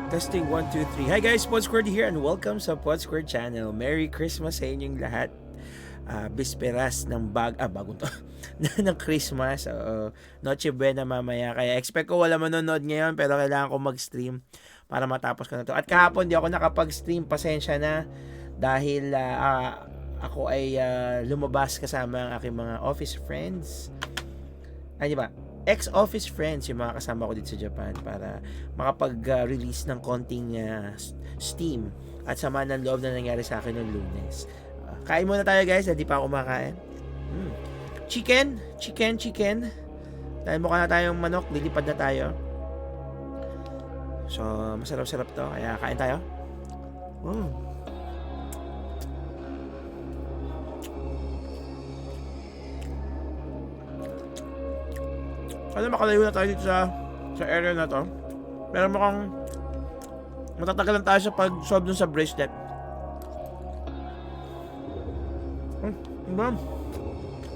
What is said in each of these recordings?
Testing 1, 2, 3. Hi guys, Pod Squared here and welcome sa Pod Squared channel. Merry Christmas sa inyong lahat. Bisperas ng bagong to ng Christmas. Noche Buena mamaya. Kaya expect ko wala manonood ngayon pero kailangan ko mag-stream para matapos ko na to. At kahapon di ako nakapag-stream, pasensya na dahil ako ay lumabas kasama ang aking mga office friends. Ay, di ba? Ex-office friends, yung mga kasama ko dito sa Japan para makapag-release ng konting steam at sama ng loob na nangyari sa akin noong Lunes. Kain muna tayo guys, hindi pa ako kumakain. Chicken. Dahil mukha na tayong manok, lilipad na tayo. So, masarap-sarap to, kaya kain tayo. Ano, makalayo na tayo dito sa area na to. Pero mukhang matatagalan tayo sa pag-solve dun sa bracelet.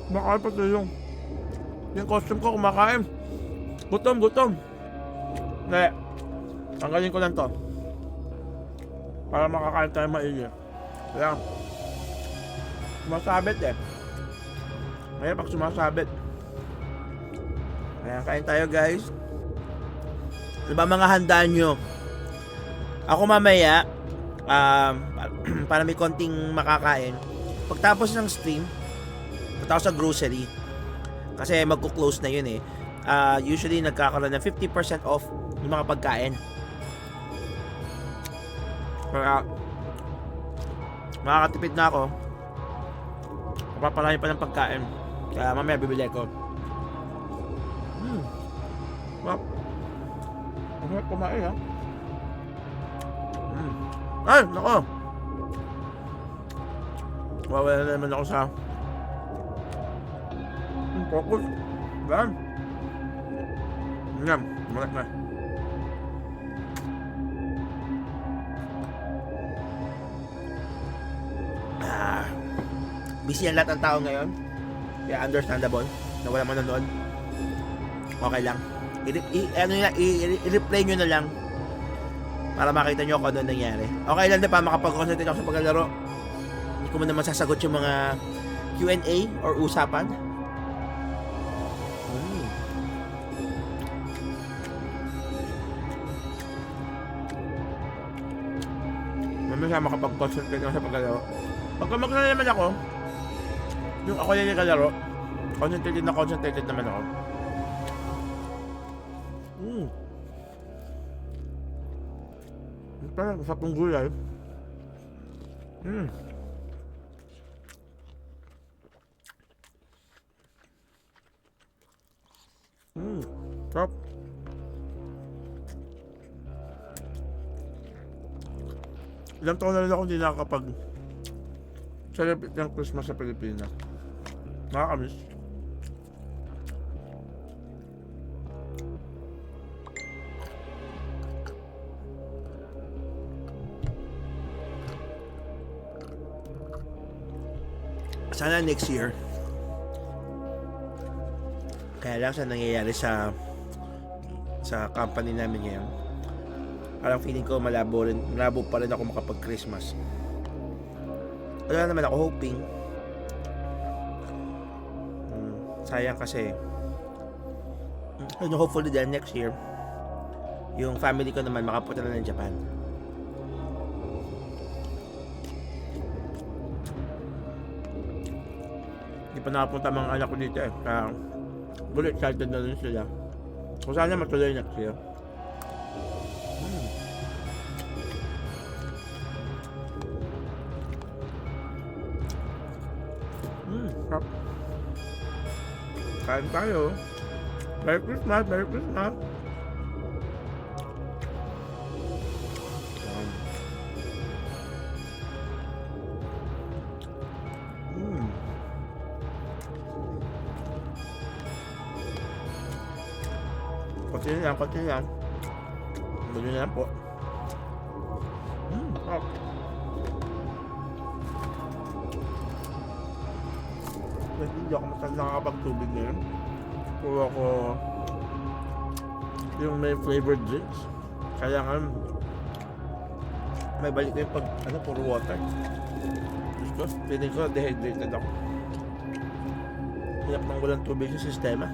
Kumakain pa ito yung costume ko, kumakain. Gutom. Hindi. Tanggalin ko lang to. Para makakain tayo maigi. Kaya, sumasabit eh. Kaya pag sumasabit. Kaya kain tayo guys. Ano ba mga handa nyo? Ako mamaya para may konting makakain. Pagtapos ng stream, punta ako sa grocery. Kasi magko-close na yun eh. Usually nagkakaroon ng 50% off yung mga pagkain. Kaya makakatipid na ako. Papapalahin pa ng pagkain. Kaya mamaya bibili ko. Masarap kumain ha. Ay, nako. Wawala na naman ako sa focus. Yan. Ngam, malak na. Busy ang lahat ng tao ngayon. Kaya understandable na wala manonood. Okay lang. I-replay nyo na lang para makita nyo kung ano nangyari. Okay lang na pa makapag-concentrate ako sa paglalaro. Hindi ko man naman sasagot yung mga Q&A or usapan. Mamaya makapag-concentrate ako sa paglalaro. Pagka maglaro naman ako, yung ako yung naglalaro, concentrated naman ako. Parang sa pong gulay. Sarap. Ilang taon na rin ako hindi nakakapag celebrate ng Christmas sa Pilipinas. Nakakamiss. Sana next year. Kaya lang sa nangyayari sa company namin ngayon. Parang feeling ko malabo pa rin ako makapag-Christmas. Wala naman ako hoping. Sayang kasi. Hopefully then next year yung family ko naman makapunta na ng Japan. Hindi pa nakapunta mga anak ko dito eh. Kaya bullet excited na rin sila. Kung sana matuloy next year. Sarap. Kain tayo. Merry Christmas! Merry Christmas! Konti lang. Bili na lang po. Sarap. Hindi ako nakakapag-tubig ngayon. Kuha ko yung may flavored drinks. Kaya nga May balik ko yung pag, puro water. Diyos ko, feeling ko dehydrated ako. Hirap nang walang tubig sa sistema.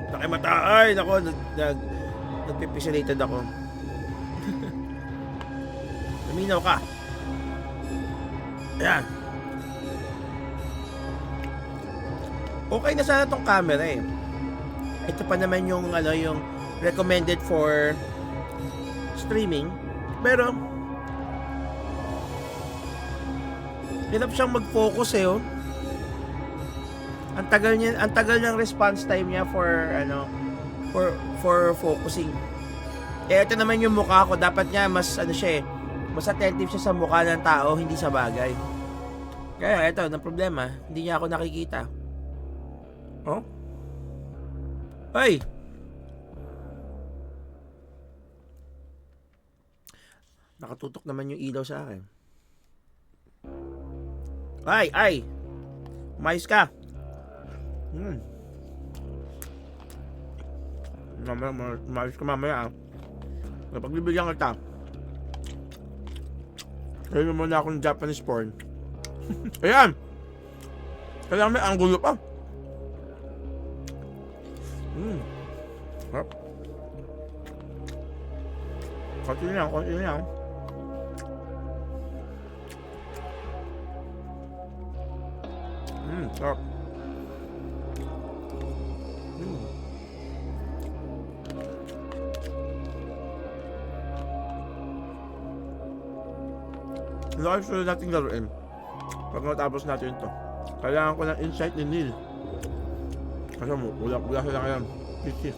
Nakimata, ay, nako, nagpipisilated ako. Luminaw ka. Ayan. Okay na sana tong camera eh. Ito pa naman yung yung recommended for streaming. Pero hirap siyang mag-focus eh, oh. Ang tagal ng response time niya for for focusing. Eh ito naman yung mukha ko, dapat nga mas siya eh, mas attentive siya sa mukha ng tao, hindi sa bagay. Kaya ito, ang problema, hindi niya ako nakikita. Oh? Ay! Nakatutok naman yung ilaw sa akin. Ay! Umayos ka! Umayos ka mamaya ah. Napagbibigyan kita. Kaya muna akong Japanese porn. Ayan! Kailangan may anggulo pa. Harap. Konti lang. Sarap. Ang gusto natin laruin. Pag matapos natin ito, kailangan ko ng insight ni Neil. Kasi wala sila ngayon. Pichi.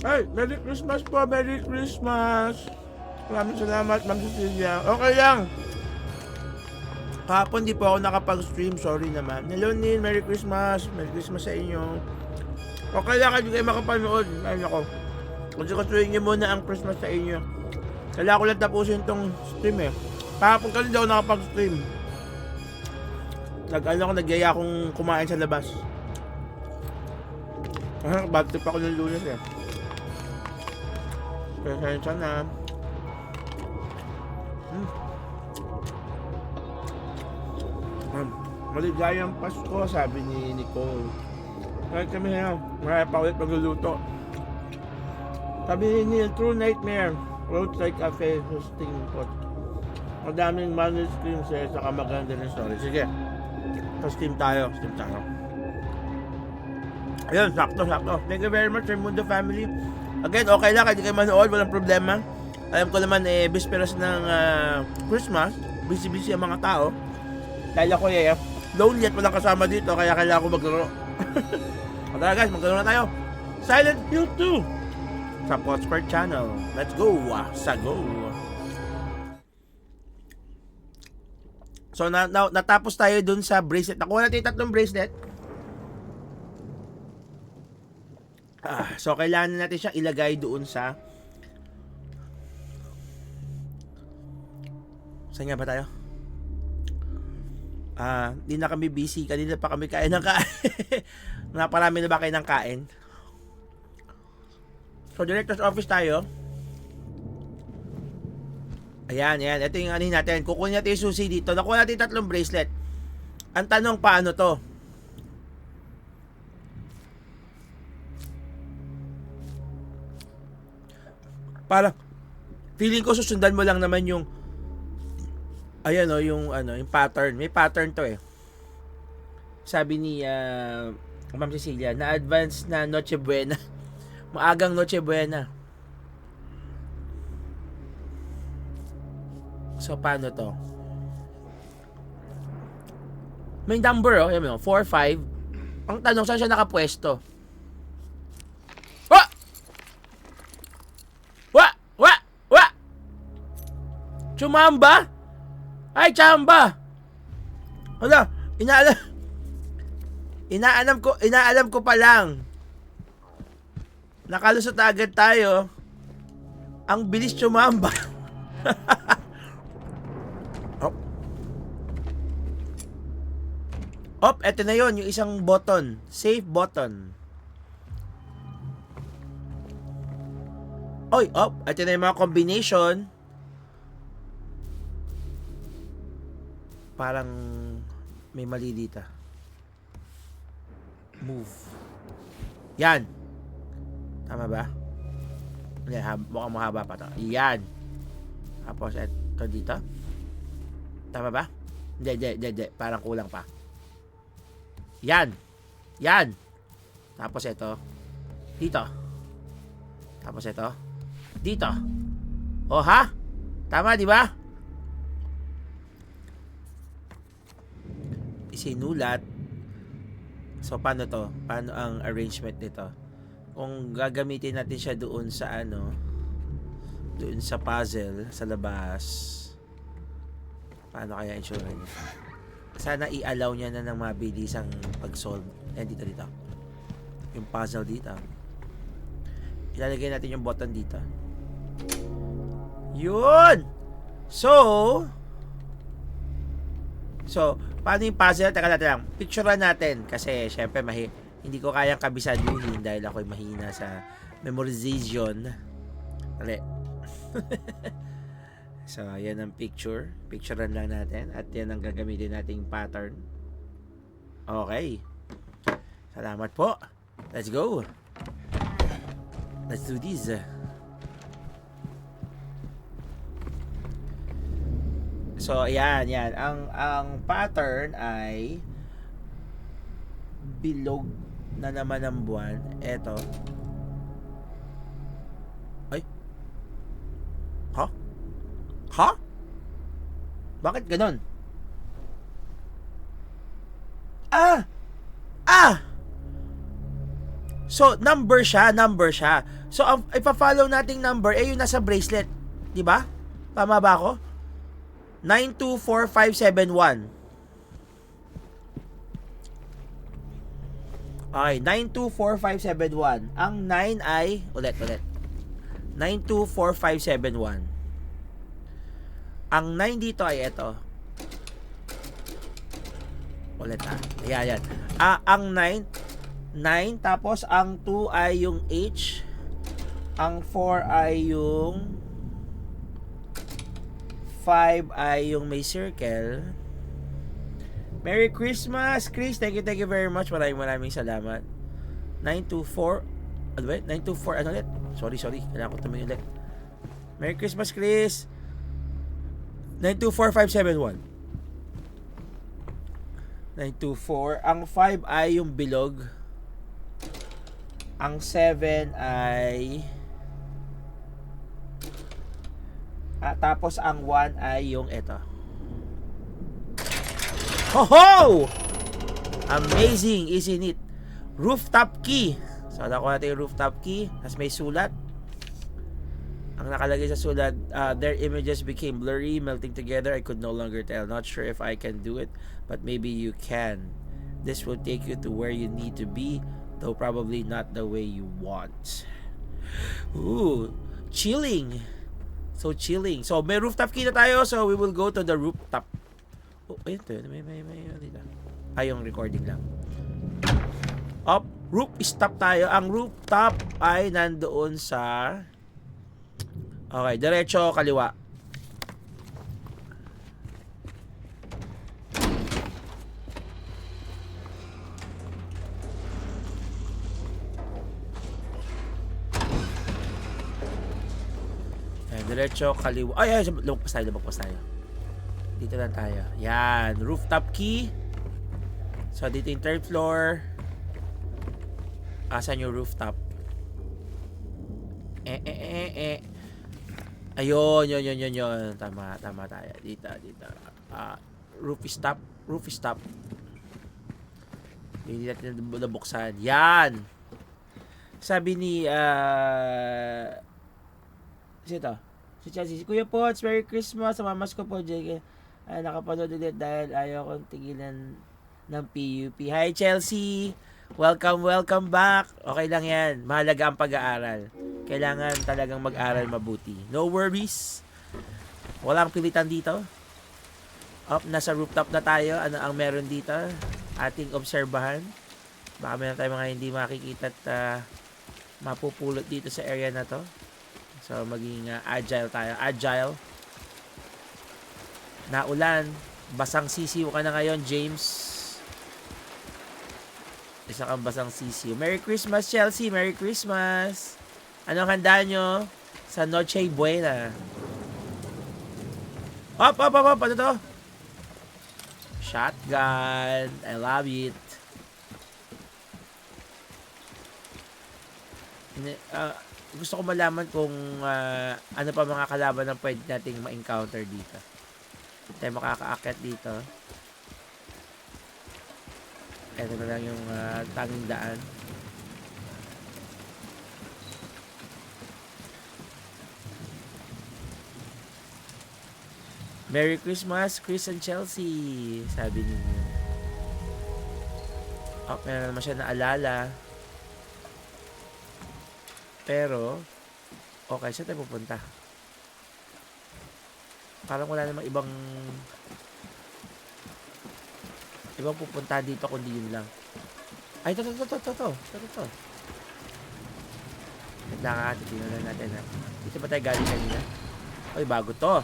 Ay, Merry Christmas po! Merry Christmas! Maraming salamat, Ma'am Cecilia. Okay lang. Kahapon di po ako nakapag-stream. Sorry naman. Hello, Neil. Merry Christmas. Merry Christmas sa inyo. Okay lang, hindi kayo makapanood. Ay, ako. Kasi kasuhin niyo muna ang Christmas sa inyo. Kailangan ko lang tapusin itong stream eh. Kahapon kasi daw nakapag-stream. Nagyaya akong kumain sa labas. Bad trip ako ng Lunes eh. Pasensya na. Maligayang Pasko, sabi ni Nicole. Kahit kami na, marami pa ulit magluluto. Sabi ni Neil, true nightmare. Roadside cafe hosting pot. Madaming manuscripts eh, saka maganda rin story. Sige. So, steam tayo. Ayun, sakto. Thank you very much, Raimundo family. Again, okay lang, hindi kayo manood, walang problema. Alam ko naman, bisperas ng Christmas, busy-busy ang mga tao. Dahil ako lonely at walang kasama dito, kaya kailangan ko maglaro. Tara guys, maglaro na tayo. Silent Hill 2 sa Podsquare Channel. Let's go, sa go. So, natapos tayo dun sa bracelet. Nakuha natin 3 bracelet. So, kailangan natin siyang ilagay doon sa... Saan nga ba tayo? Hindi na kami busy. Kanina pa kami kain ng kain. Naparami na ba kayo ng kain? So, director's office tayo. Ayan. Ito yung anin natin. Kukunin natin yung susi dito. Nakuha natin 3 bracelet. Ang tanong, paano to? Parang, feeling ko susundan mo lang naman yung ayan yung pattern. May pattern to eh. Sabi ni Ma'am Cecilia, na advance na Noche Buena. Maagang Noche Buena. So, paano to? May number, ayan mo, 4, 5. Ang tanong, saan siya nakapwesto? Chumamba? Ay, chamba! Hala, inaalam ko pa lang. Nakalusot agad tayo. Ang bilis chumamba. Eto na yon, yung isang button. Save button. Eto na yung mga combination. Parang may mali dito. Move. Yan. Tama ba? Hindi, mukhang mahaba pa to. Yan. Tapos ito dito. Tama ba? Hindi. Parang kulang pa. Yan. Yan. Tapos ito. Dito. Tapos ito. Dito. O ha? Tama, di ba? Isinulat. So, paano to? Paano ang arrangement nito? Kung gagamitin natin siya doon sa doon sa puzzle, sa labas, paano kaya itsura niya? Sana i-allow niya na ng mabilisang pag-solve. Dito. Yung puzzle dito. Ilalagay natin yung button dito. Yun! So, paano yung puzzle? Teka lang. Picturean natin. Kasi, syempre, hindi ko kayang kabisaduhin dahil ako'y mahina sa memorization. Dali. So, yan ang picture. Picturean lang natin. At yan ang gagamitin nating pattern. Okay. Salamat po. Let's go. Let's do this. So, yan. Ang pattern ay bilog na naman ng buwan. Eto. Ay. Ha? Bakit ganon? So, number siya. So, ang ipa-follow nating number yung nasa bracelet. 'Di ba? Tama ba ako? 924571. Okay, 924571. Ang 9 ay ulit. 924571. Ang 9 dito ay ito. Ulit Ayan. Ang 9 tapos ang 2 ay yung H. Ang 4 ay yung 5 ay yung may circle. Merry Christmas, Chris. Thank you very much. Maraming salamat. 924. Ano ba? 924. Ano ulit? Sorry. Kailangan ko tumingin ulit. Merry Christmas, Chris. 924571. 924. Ang 5 ay yung bilog. Ang 7 ay tapos ang 1 ay yung ito. Ho! Amazing, isn't it? Rooftop key. So, nakuha natin yung rooftop key. Tapos may sulat. Ang nakalagay sa sulat, their images became blurry, melting together. I could no longer tell. Not sure if I can do it, but maybe you can. This will take you to where you need to be, though probably not the way you want. Ooh, chilling. So chilling. So may rooftop key na tayo, so we will go to the rooftop. Oh, ayun to. May dito. Yung recording lang. Rooftop tayo. Ang rooftop ay nandoon sa okay, diretso kaliwa. Diretso kaliwa. Lumagpas tayo. Dito lang tayo. Yan, rooftop key. So dito yung third floor. Asan yung rooftop? Ayun, yun. Tama tayo. Dito. Roof is top. Hindi natin nabuksan. Yan. Sabi ni sino? Si Chelsea, Kuya Pots, Merry Christmas. Samamas ko po, Jake. Nakapanood ulit dahil ayaw kong tigilan ng PUP. Hi, Chelsea. Welcome back. Okay lang yan. Mahalaga ang pag-aaral. Kailangan talagang mag-aral mabuti. No worries. Walang pilitan dito. Nasa rooftop na tayo. Ano ang meron dito? ating obserbahan. Baka meron tayong mga hindi makikita at mapupulot dito sa area na to. So, maging agile tayo. Agile. Naulan. Basang sisiw ka na ngayon, James. Isa kang basang sisiw. Merry Christmas, Chelsea. Merry Christmas. Anong handa nyo sa Noche Buena? Hop, hop, hop, hop. Ano to? Shotgun. I love it. Gusto ko malaman kung ano pa mga kalaban na pwede nating ma-encounter dito. Tayo makaka-akit dito. Ito na lang yung tanging daan. Merry Christmas, Chris and Chelsea, sabi ninyo. Oh, meron naman siya naalala. Pero, okay, saan tayo pupunta? Parang wala namang ibang pupunta dito kundi yun lang. Ay, ito. Titignan lang natin ha. Dito ba tayo galing kanina? Ay, bago to.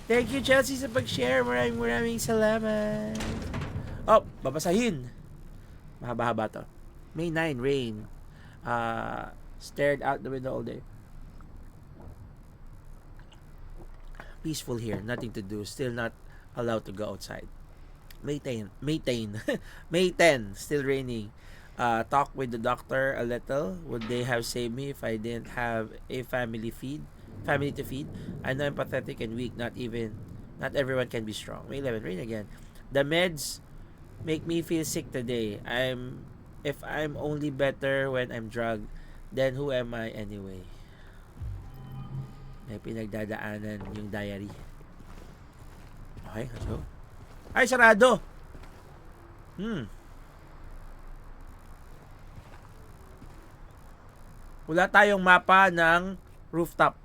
Thank you, Chelsea, sa pag-share. Maraming salamat. Oh, babasahin. Mahaba-haba to. May 9, rain. Stared out the window all day. Peaceful here, nothing to do, still not allowed to go outside. May 10, still raining. Talk with the doctor a little. Would they have saved me if I didn't have a family to feed? I know I'm pathetic and weak, not everyone can be strong. May 11, rain again. The meds make me feel sick today. If I'm only better when I'm drugged, then who am I anyway? May pinagdadaanan yung diary. Okay, let's go. Ay, sarado! Wala tayong mapa ng rooftop.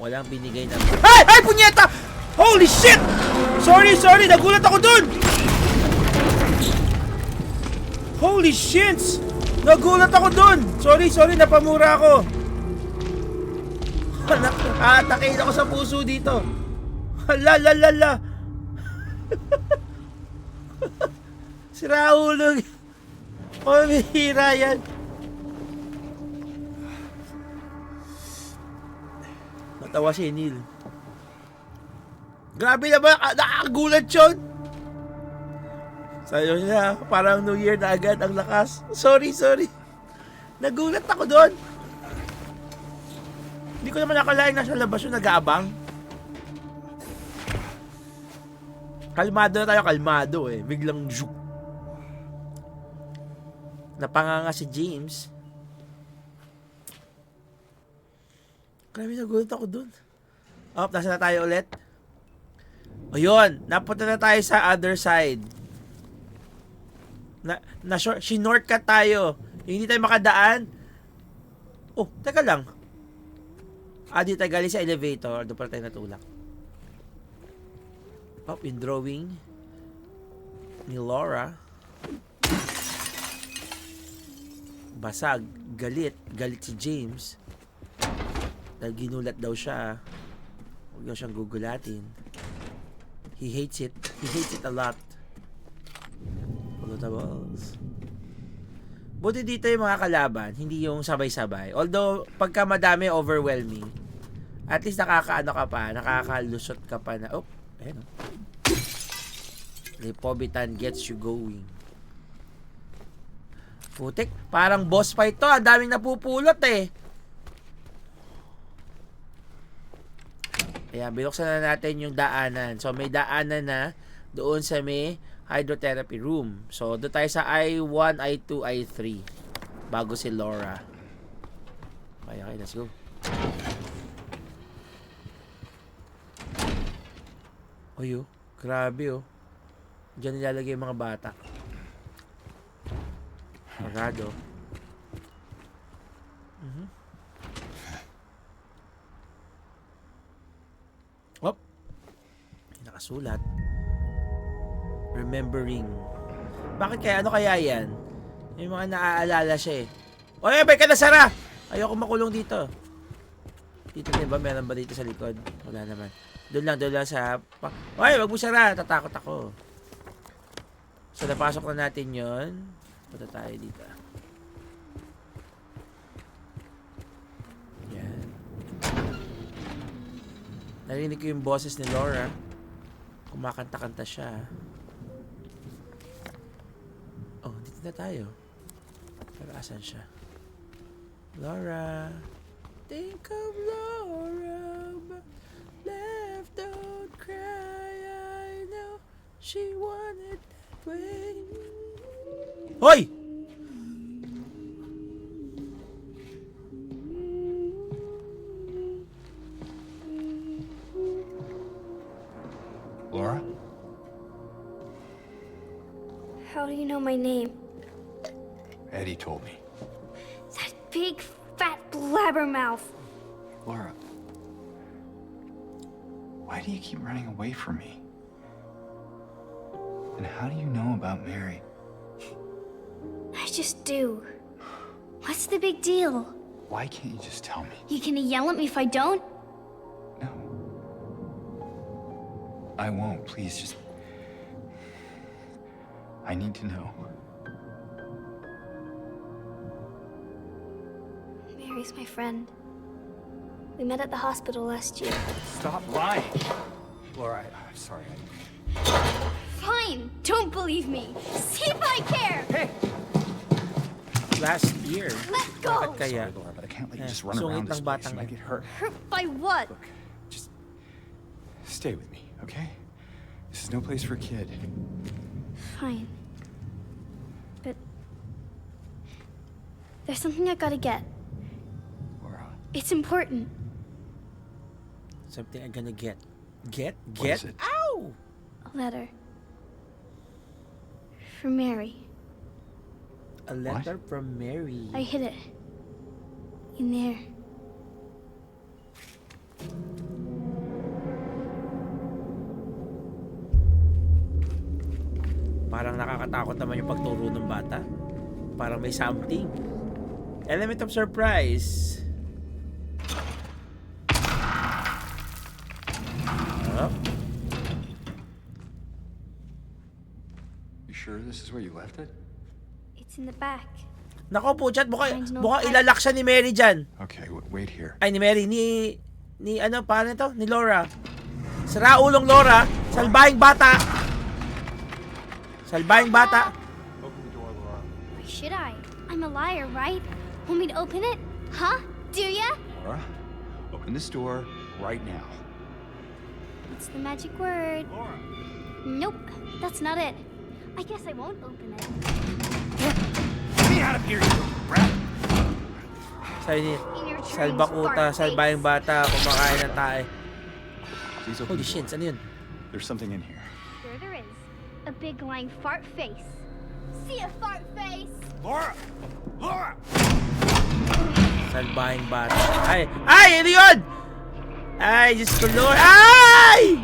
Walang binigay na... Ay, punyeta! Holy shit! Sorry, nagulat ako dun! Holy shit! Nagulat ako dun! Sorry, napamura ako. Nakatakin ako sa puso dito. Hala. Sirahulog. Pamihira yan. Natawa si Neil. Grabe na ba? Nakakagulat yun. Sayo niya, parang New Year na agad ang lakas. Sorry. Nagulat ako doon. Hindi ko naman nakalain nasa labas yung nag-aabang. Kalmado na tayo, eh. Biglang zhook. Napanganga si James. Grabe, nagulat ako doon. Nasa na tayo ulit? O yun, napunta na tayo sa other side. Shortcut tayo. Hindi tayo makadaan. Oh, teka lang. Di tayo galing sa elevator. Doon pala tayo natulak. Yung drawing ni Laura. Basag. Galit si James. Dahil ginulat daw siya. Huwag daw siyang gugulatin. He hates it a lot. Balls. Buti dito yung mga kalaban, hindi yung sabay-sabay. Although, pagka madami, overwhelming. At least nakakaano ka pa, nakakalusot ka pa na, ayun o. Lipobitan gets you going. Putik, parang boss fight to, ang daming napupulot eh. Ayan, binuksan na natin yung daanan. So, may daanan na doon sa may hydrotherapy room. So, doon tayo sa I1, I2, I3. Bago si Laura. Okay, let's go. Grabe Diyan nilalagay yung mga bata. Marado. nakasulat. Remembering. Bakit kaya? Ano kaya yan? May mga naaalala siya eh. Oy, bay ka na, Sara! Ayoko makulong dito. Dito diba? Meron ba dito sa likod? Wala naman. Doon lang sa... Oy, wag mo Sara! Tatakot ako. So, napasok na natin yon. Punta tayo dito. Yan. Narinig ko yung boses ni Laura. Kumakanta-kanta siya. Oh, dito na tayo. Pero asan siya? Laura. Think of Laura. But left, don't cry. I know she wanted that way. Hoy! Laura? How do you know my name? Eddie told me. That big, fat blabbermouth. Laura, why do you keep running away from me? And how do you know about Mary? I just do. What's the big deal? Why can't you just tell me? You gonna yell at me if I don't? No. I won't. Please, just... I need to know. Mary's my friend. We met at the hospital last year. Stop lying! Laura, I'm sorry. Fine! Don't believe me! See if I care! Hey! Last year. Let go! Bakit kaya? Sorry, Laura, but I can't let you Eh, just run sungit around this ng place. batang You might yan. get hurt. Hurt by what? Look, just... stay with me, okay? This is no place for a kid. Fine. But... there's something I gotta get. Laura, It's important. Something I'm gonna get. Get? What is it? Ow! A letter. From Mary. A letter from Mary. I hid it. In there. Parang nakakatakot naman yung pagturo ng bata. Parang may something. Element of surprise. Oh. you sure this is where you left it? It's in the back. Nako po, chat. Mine's no Mukhang type. ilalak siya ni Mary dyan. Okay, wait here. Ay, ni Mary. Ni ano, paano ito? Ni Laura. Sira ulong Laura. Salbahing bata. Salbahing bata. Open the door, Laura. Why should I? I'm a liar, right? Want me to open it? Huh? Do ya? Laura, open this door right now. What's the magic word? Laura! Nope, that's not it. I guess I won't open it. Get me out of here, you brat! Sabi ni, In your dreams, salbakuta, fart salbahing face. bata, kumakain ng tae. Please open Holy the door. shit, ano yun? There's something in here. Sure there is. A big lying fart face. See a fart face? Laura! Laura! Salbahing bata. Ay! Ay! Ano yun? Ay! Diyos ko Lord! Ay!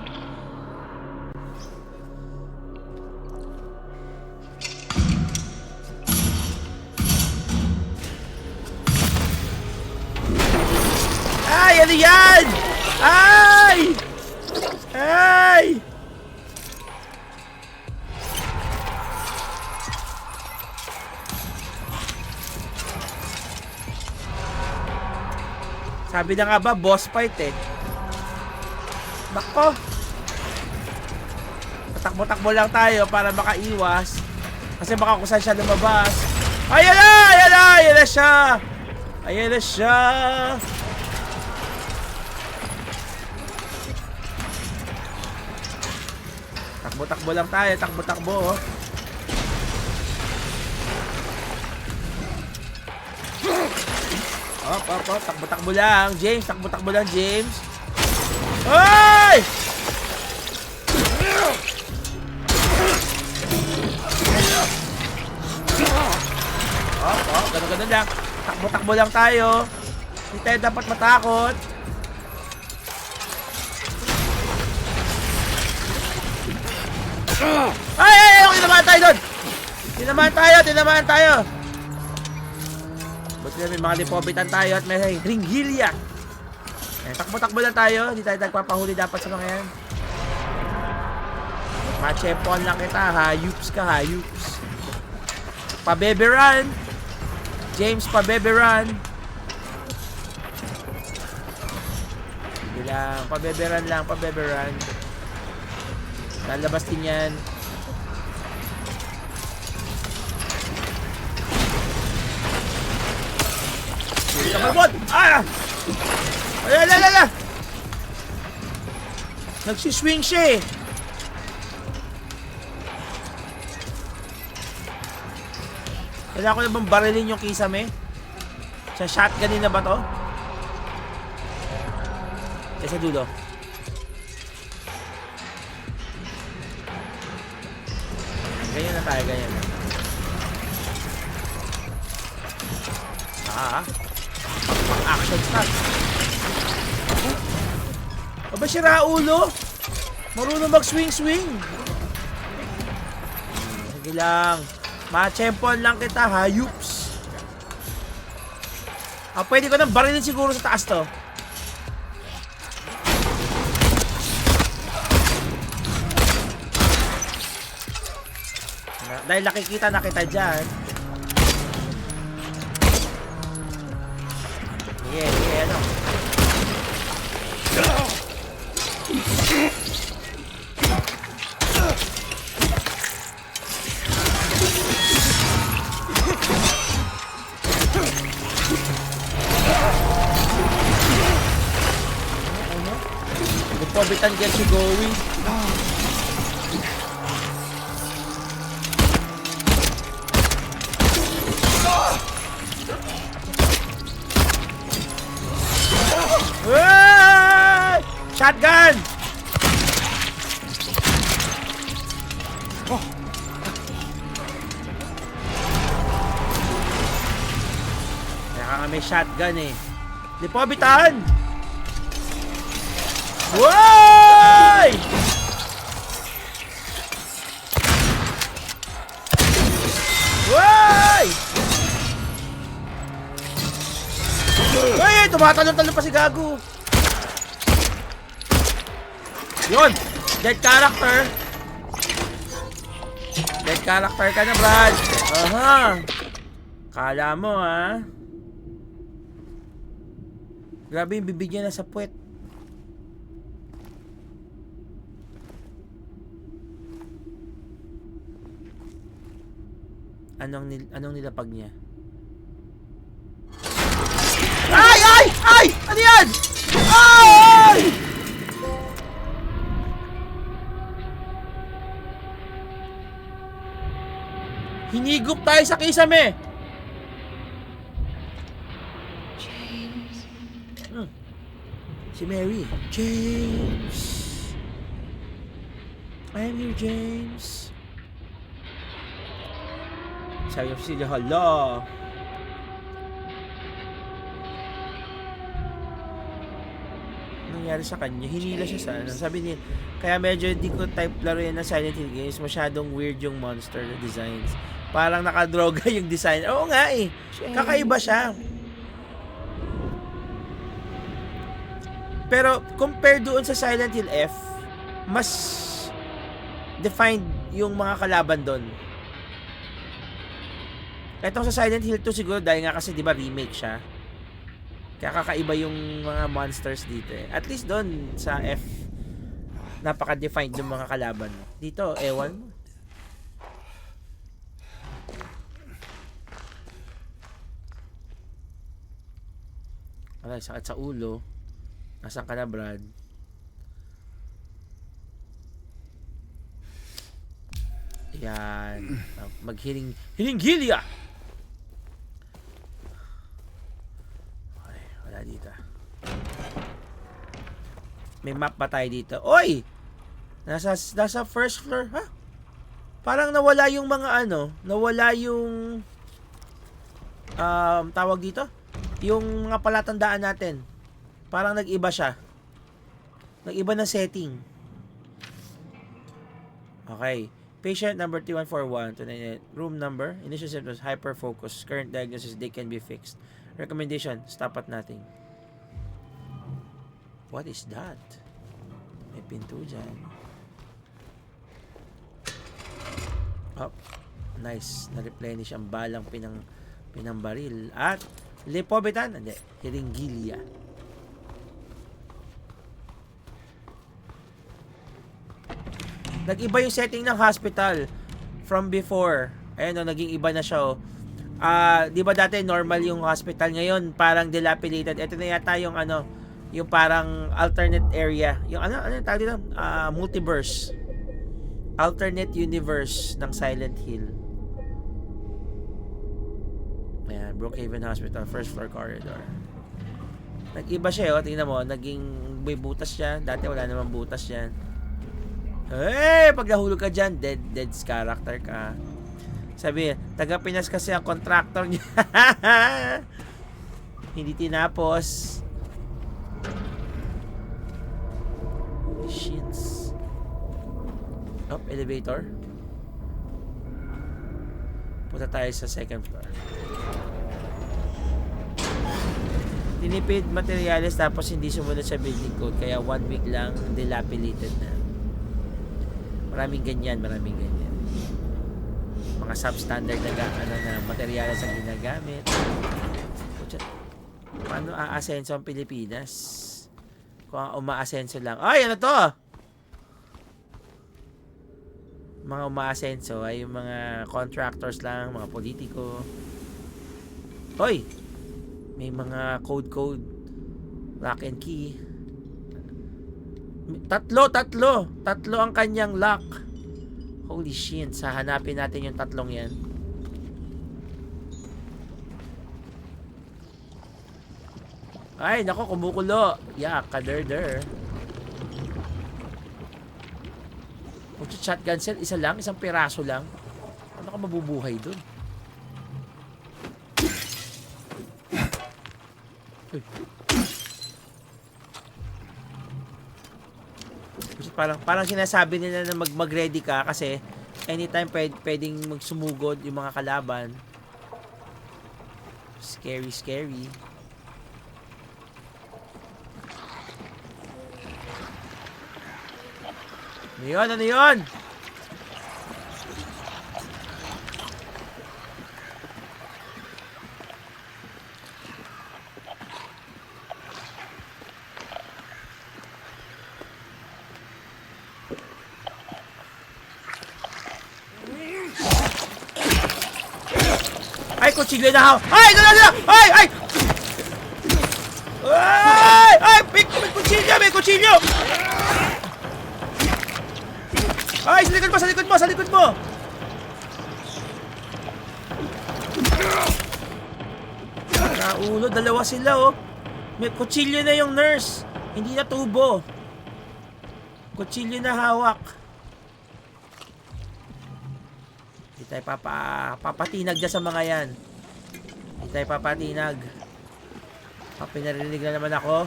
Ay! Ano yan? Ay! Ay! Sabi na nga ba, boss fight eh. Nako. Patakbo-takbo lang tayo para makaiwas. Kasi baka kung saan siya lumabas. Ayan na! Ayan na! Ayan na siya! Ayan na siya! Takbo-takbo lang tayo. Takbo-takbo oh. Op. Takbo-takbo lang, James. Takbo-takbo lang, James. Hoy! Ganun lang. Takbo-takbo lang tayo. Hindi tayo dapat matakot. Ay! Tinamaan tayo doon! Tinamaan tayo! Buti na may mga lipobitan tayo at may ringhilya. Takbo-takbo lang tayo. Hindi tayo nagpapahuli dapat sa mga yan. Machepon lang kita. Hayups ka, hayups. Pabeberan. James, pabeberan. Sige lang. Pabeberan. Lalabas din yan. Kababot! Ah! Ala! Nagsiswing siya eh. Kailangan ko na bang barilin yung kisame? Sa shotgunin na ba to? Sa dulo. Ganyan na tayo, ganyan. Pang-action start. Aba, si Raulo? Marunong mag-swing-swing. Sige lang. Machempon lang kita, hayups. Pwede ko nang barilin siguro sa taas to. Dahil nakikita na kita dyan. Sige, ano. Pabitan get you going. Shotgun! Kaya ka may shotgun eh. Di po bitan! Woy! Woy! Ay, tumatalon-talon pa si Gago. Yun! Dead character! Dead character ka na, Brad! Aha! Kala mo, ha? Grabe yung bibig niya na sa puwet. Anong nilapag niya? Ay! Ano yan? Ay! Hinigop tayo sa kisame. James. Si Mary. James. I am here, James. Sabi ko sila, hala. Nangyari sa kanya, hinila siya sa ano. Sabi niya, kaya medyo di ko type laro yan na Silent Hill games. Masyadong weird yung monster na designs. Parang nakadroga yung design. Oo nga eh. Kakaiba siya. Pero compared doon sa Silent Hill F, mas defined yung mga kalaban doon. Etong sa Silent Hill 2 siguro dahil nga kasi 'di ba remake siya. Kaya kakaiba yung mga monsters dito eh. At least doon sa F napaka-defined yung mga kalaban. Dito, ewan mo. Ay, sakit sa ulo. Nasaan ka na, Brad? Yan. Hiling-hilya! Ay, wala dito. May map ba tayo dito? Oy! Nasa first floor, ha? Parang nawala yung mga ano, nawala yung tawag dito? Yung mga palatandaan natin. Parang nag-iba siya. Nag-iba na setting. Okay. Patient number 3141 to room number. Initial symptoms, hyperfocus. Current diagnosis, they can be fixed. Recommendation, stop at nothing. What is that? May pinto dyan. Oh, nice. Na-replenish ang balang pinambaril. At lipobitan, hindi, hiringgilia. Nag-iba yung setting ng hospital from before. Ayun o, naging iba na siya o. Di ba dati normal yung hospital, ngayon parang dilapidated. Ito na yata yung ano, yung parang alternate area. Yung ano yung tawag dito? Multiverse. Alternate universe ng Silent Hill. Ayan, Brookhaven Hospital, first floor corridor. Nag-iba siya o, tingnan mo, naging may butas siya. Dati wala namang butas yan. Hey, pag nahulog ka dyan, dead character ka. Sabi, taga Pinas kasi ang contractor niya. Hindi tinapos. Shits. Oh, elevator. Punta tayo sa second floor. Tinipid materials tapos hindi sumunod sa building code. Kaya 1 week lang dilapidated na. Maraming ganyan. Mga substandard na materyales ang ginagamit. Paano aasenso ang Pilipinas? Kung umaasenso lang. Ay, ano to? Mga umaasenso ay yung mga contractors lang, mga politiko. Hoy! May mga code. Lock and key. Tatlo ang kanyang lock. Holy shit, hanapin natin yung tatlong yan. Ay, nako, kumukulo. Yeah, kaderder. Shotgun cell, isa lang, isang piraso lang. Ano ka mabubuhay dun? Parang sinasabi nila na mag-ready ka kasi anytime pwedeng magsumugod yung mga kalaban. Scary. Ano yun? Ay, kutsilyo na ako. Ay, gala! Ay! May kutsilyo! Ay, sa likod mo! Nakaulo, dalawa sila oh. May kutsilyo na yung nurse. Hindi na tubo. Kutsilyo na hawak. Hindi tayo papatinag dyan sa mga yan. Hindi tayo papatinag. Pinarinig na naman ako.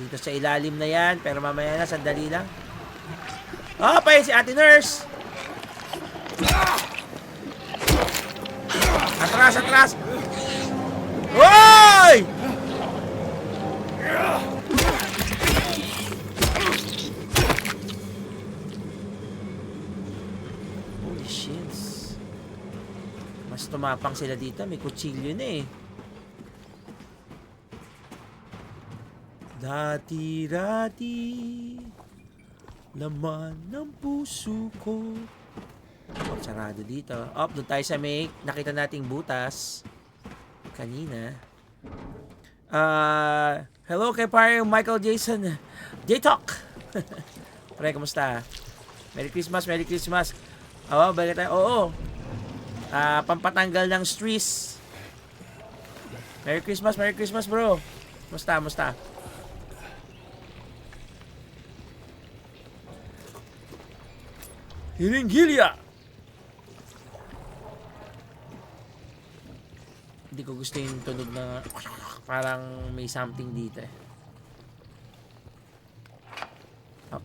Dito sa ilalim na yan. Pero mamaya na, sandali lang. Pa si ate nurse. Atras. Hoy! Holy shit. Mas tumapang sila dito. May kutsilyo na eh. Dati-dati laman ng puso ko. Sarado dito. Doon tayo sa may nakita nating butas kanina. Hello kay pare Michael Jason J-Talk. Pre, kamusta? Merry Christmas. Balik tayo. Pampatanggal ng stress. Merry Christmas bro. Musta? Hiringgilia! Hindi ko gusto yung tunog na parang may something dito eh.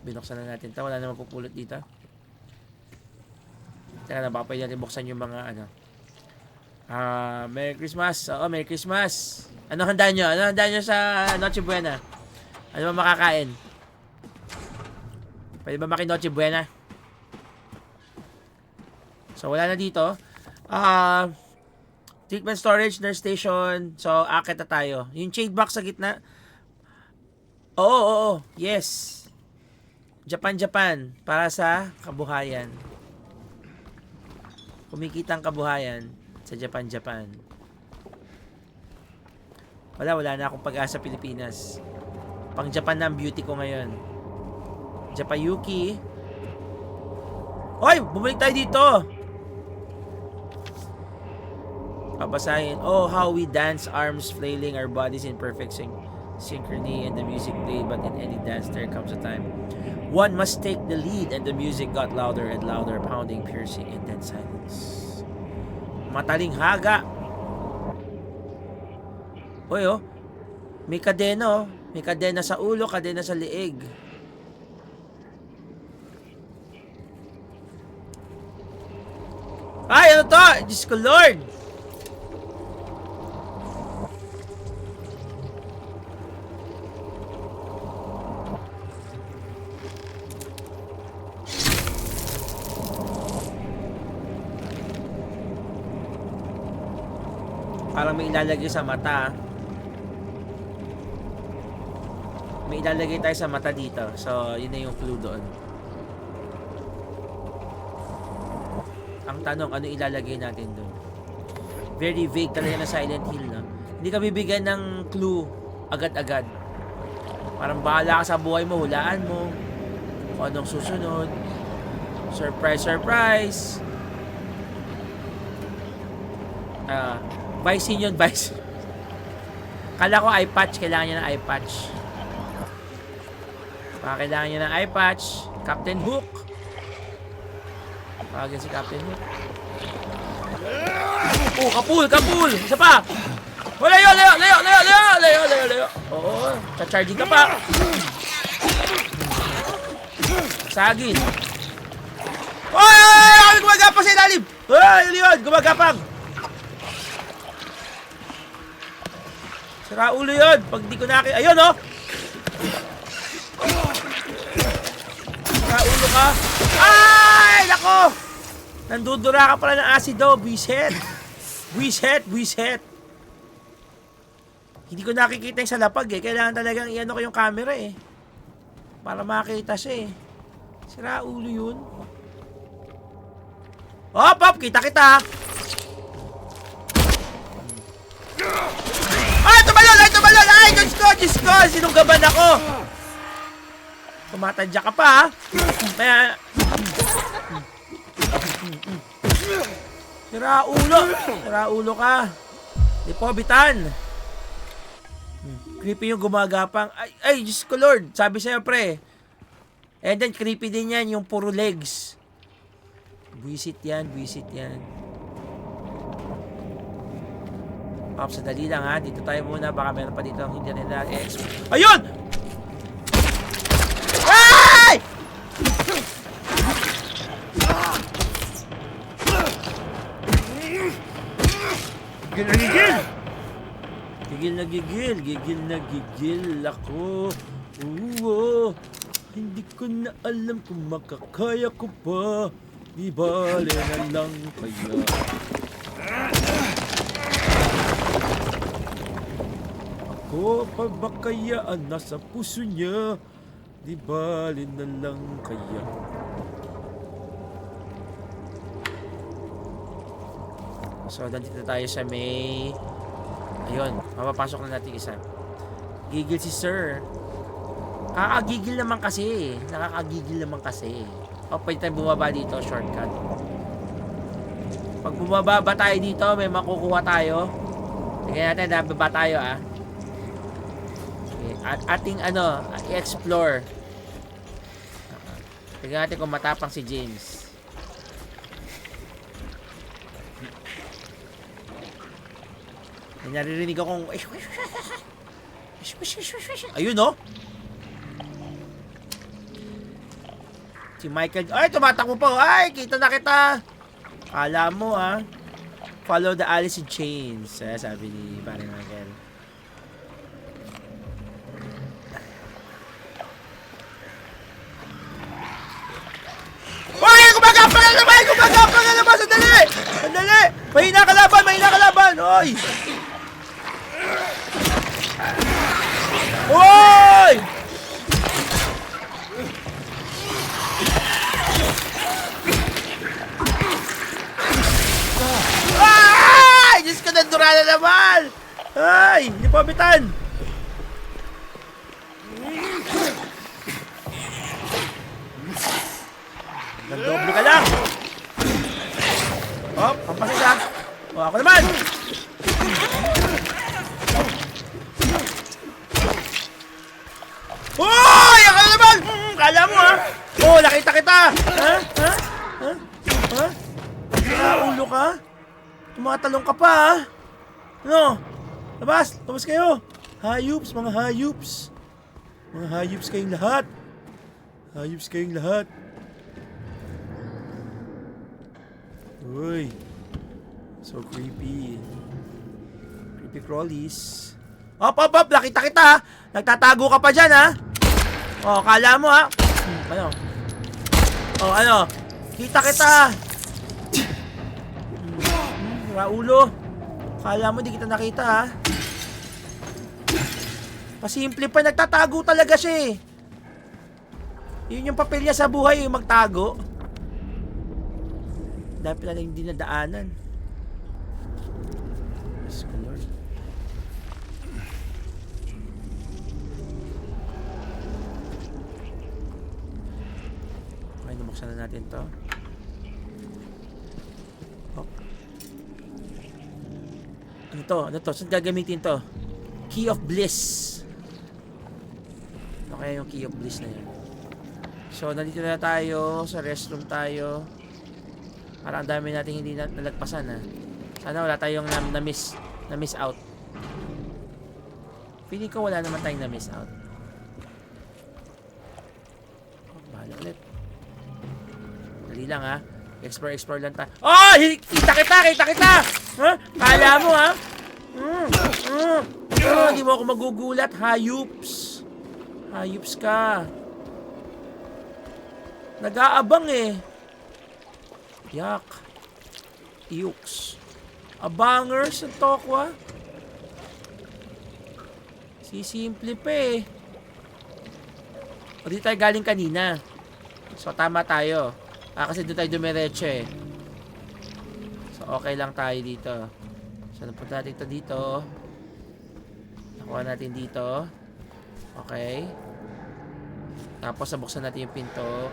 Binuksan na natin ito. Wala naman pupulot dito. Teka na, baka pwede natin buksan yung mga ano. Merry Christmas. Oo, Merry Christmas. Ano handa nyo? Ano handa nyo sa Noche Buena? Ano ba makakain? Pwede ba Noche Buena? So, wala na dito. Treatment storage, nurse station. So, akit na tayo. Yung shade box sa gitna. Oo. Yes. Japan. Para sa kabuhayan. Kumikitang kabuhayan sa Japan. Wala na akong pag-asa Pilipinas. Pang Japan na ang beauty ko ngayon. Japayuki. Hoy! Bumalik tayo dito! Babasahin. Oh, how we dance, arms flailing, our bodies in perfect synchrony, and the music played, but in any dance there comes a time one must take the lead, and the music got louder and louder, pounding, piercing, and then silence. Mataling haga. Oy, oh. May kadena, oh. May kadena sa ulo, kadena sa liig. Ay, ano to? Diyos ko, Lord! Parang may ilalagay sa mata. May ilalagay tayo sa mata dito. So, yun na yung clue doon. Ang tanong, ano ilalagay natin doon? Very vague talaga na Silent Hill, no? Hindi ka bibigyan ng clue agad-agad. Parang bahala ka sa buhay mo, hulaan mo kung anong susunod. Surprise! Vice yun, Vice. Kala ko eye patch, kailangan niya ng eye patch. Baka kailangan niya ng eye patch. Captain Hook. Pagin si Captain Hook. Oh, kapul! Isa pa! Oh, layo! Oo, cha-charging ka pa. Sagin. Ay! Gumagapang sa ilalim! Ay, yun! Gumagapang! Sira ulo yun! Pag di ko nakita... Ayun, oh! Sira ulo ka! Ay! Nako! Nandudura ka pala ng asido! Buiset! Hindi ko nakikita yung sa lapag eh. Kailangan talagang iano ko yung camera eh. Para makita siya eh. Sira ulo yun. Hop! Kita! Ay! Tumalon! Ay! Diyos ko! Sinunggaban ako! Tumatadya ka pa ha? Kaya... Sira ulo ka. Di po, bitan. Creepy yung gumagapang. Ay, Diyos ko Lord. Sabi sa'yo, pre. And then, creepy din yan, yung puro legs. Buisit yan. Ops, sadali lang ha. Dito tayo muna. Baka meron pa dito ang hindi nila. Ayun! Ay! Gigil ako. Hindi ko na alam kung makakaya ko pa. Di bale na lang kaya. Ako pa ba kaya ang nasa puso niya? Di bale na lang kaya. So, nandito tayo sa may... Ayun, mapapasok na natin isa. Gigil si Sir. Nakakagigil naman kasi. O, pwede tayong bumaba dito, shortcut. Pag bumaba tayo dito, may makukuha tayo. Tingnan natin, nababa tayo Okay, at ating i-explore. Tingnan natin kung matapang si James. Naririnig akong... Ayun, no? Si Michael... Ay, tumatakbo po! Ay, kita na kita! Kala mo follow the Alice in Chains. Sabi ni parang Michael. Uy! Gumagapa na naman! Gumagapa na naman! Sandali! Sandali! Mahina kalaban! Mahina kalaban! Uy! Uy! Ay! Diyos ko, nandura na naman! Ay! Hindi pa bitan! Nagdoble ka lang! Oh, pampasin ka! O, ako naman! Uy! Ako naman! Kala mo Oh, nakita kita! Ha? Ha? Ha? Ha? Ulo ka? Tumatalong ka pa Ano? Labas! Labas kayo! Hayups! Mga hayups! Mga hayups kayong lahat! Hayups kayong lahat! Uy! So creepy. Creepy crawlies. Op! Nakita kita Nagtatago ka pa dyan Oh, kala mo Ano? Oh, ano? Kita kita! Raulo! Kala mo di kita nakita Pasimple pa, nagtatago talaga siya Yun yung papel niya sa buhay, yung magtago. Dahil pala yung dinadaanan. Yes, Lord. Okay, nabuksan na natin to. Oh. Ano to? Ano to? Saan gagamitin to? Key of Bliss. Ano kaya yung Key of Bliss na yan? So, nandito na tayo. Sa restroom tayo. Parang ang dami natin hindi nalagpasan Sana wala tayong na-miss out. Feeling ko wala naman tayong na-miss out. Oh, bahala ulit. Dali lang Explore lang tayo. Oh! Kita kita! Kala mo hindi mo ako magugulat. Hayups ka. Nag-aabang Yak. Iyuks. Abangers ang tokwa. Sisimple pa O dito tayo galing kanina. So tama tayo. Kasi doon tayo dumiretso So okay lang tayo dito. So napunta natin ito dito. Nakuha natin dito. Okay. Tapos nabuksan natin yung pinto.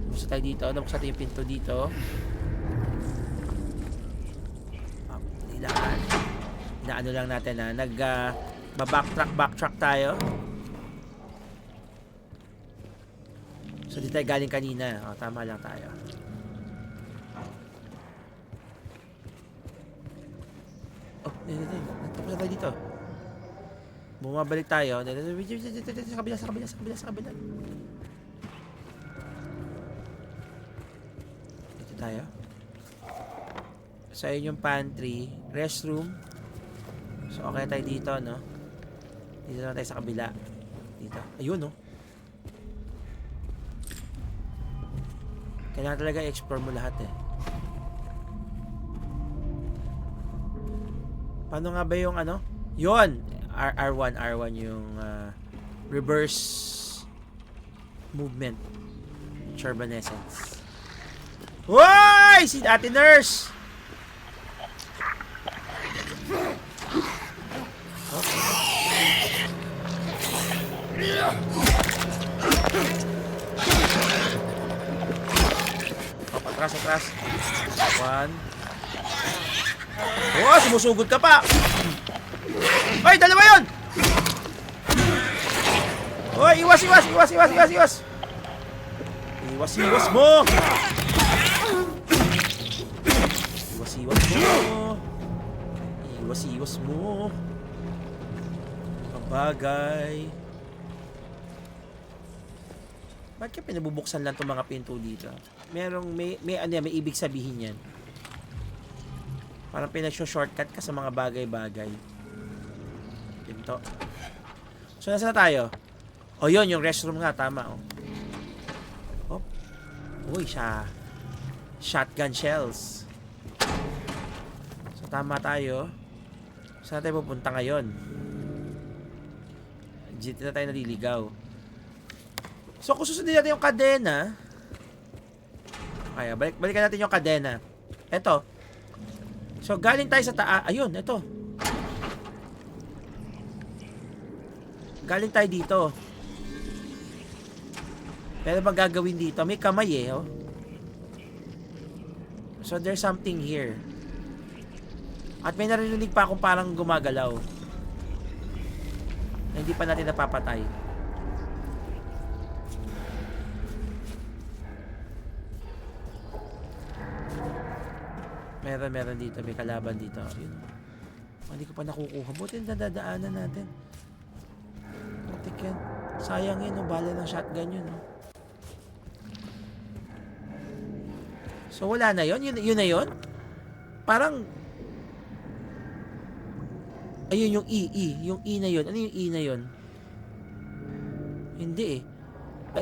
Nabuksan tayo dito. Nabuksan natin yung pinto dito. Nilaan. Inaano lang natin backtrack tayo. So dito tayo galing kanina. Tama lang tayo. Tapos na tayo dito. Bumabalik tayo. Sa kabila. Dito tayo. So, yun yung pantry. Restroom. So, okay tayo dito, no? Dito naman tayo sa kabila. Dito. Ayun, no? Kailangan talaga i-explore mo lahat, Paano nga ba yung ano? Yun! R1 yung reverse movement. Turbanescence. Hoy! Si Ate Nurse! Atras. One. Oh, sumusugod ka pa. Hoy, dalawa yun! Hoy, iwas! Iwas mo! Iwas mo! Kabagay. Ba't kaya pinabubuksan lang itong mga pinto dito? May ibig sabihin yan. Parang pinag-shortcut ka sa mga bagay-bagay. Pinto. So, nasa na tayo? O, yun, yung restroom nga, tama, oh. Oh. Uy, shotgun shells. So, tama tayo. Saan tayo pupunta ngayon? Dito na tayo naliligaw. So, kung susundin natin yung kadena, kaya, balikan natin yung kadena. Eto. So, galing tayo sa taas. Ayun, eto. Galing tayo dito. Pero ba gagawin dito? May kamay oh. So, there's something here. At may narinig pa akong parang gumagalaw. Na hindi pa natin napapatay. Meron dito. May kalaban dito. Ayun. Hindi ko pa nakukuha. Buti nadadaanan natin. Putik yan. Sayang yun. Bala ng shotgun yun. So, wala na yun? Yun na yun? Parang... Ayun yung E. Yung E na yun. Ano yung E na yun? Hindi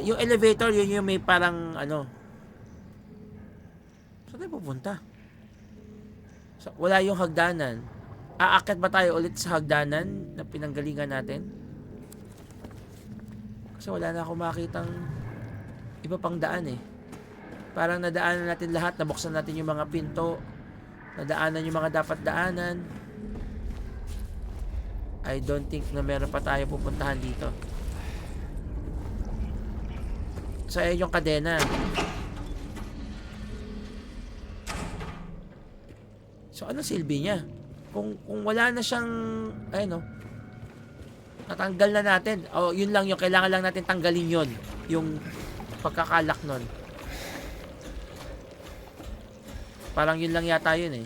Yung elevator, yun yung may parang ano. Saan tayo pupunta? So, wala yung hagdanan. Aakyat ba tayo ulit sa hagdanan na pinanggalingan natin? Kasi wala na akong makitang iba pang daan Parang nadaanan natin lahat. Nabuksan natin yung mga pinto. Nadaanan yung mga dapat daanan. I don't think na meron pa tayo pupuntahan dito. So, ayun yung kadena. So, ano silbi niya? Kung wala na siyang, natanggal na natin. O, yun lang yung, kailangan lang natin tanggalin yun. Yung pagkakalak nun. Parang yun lang yata yun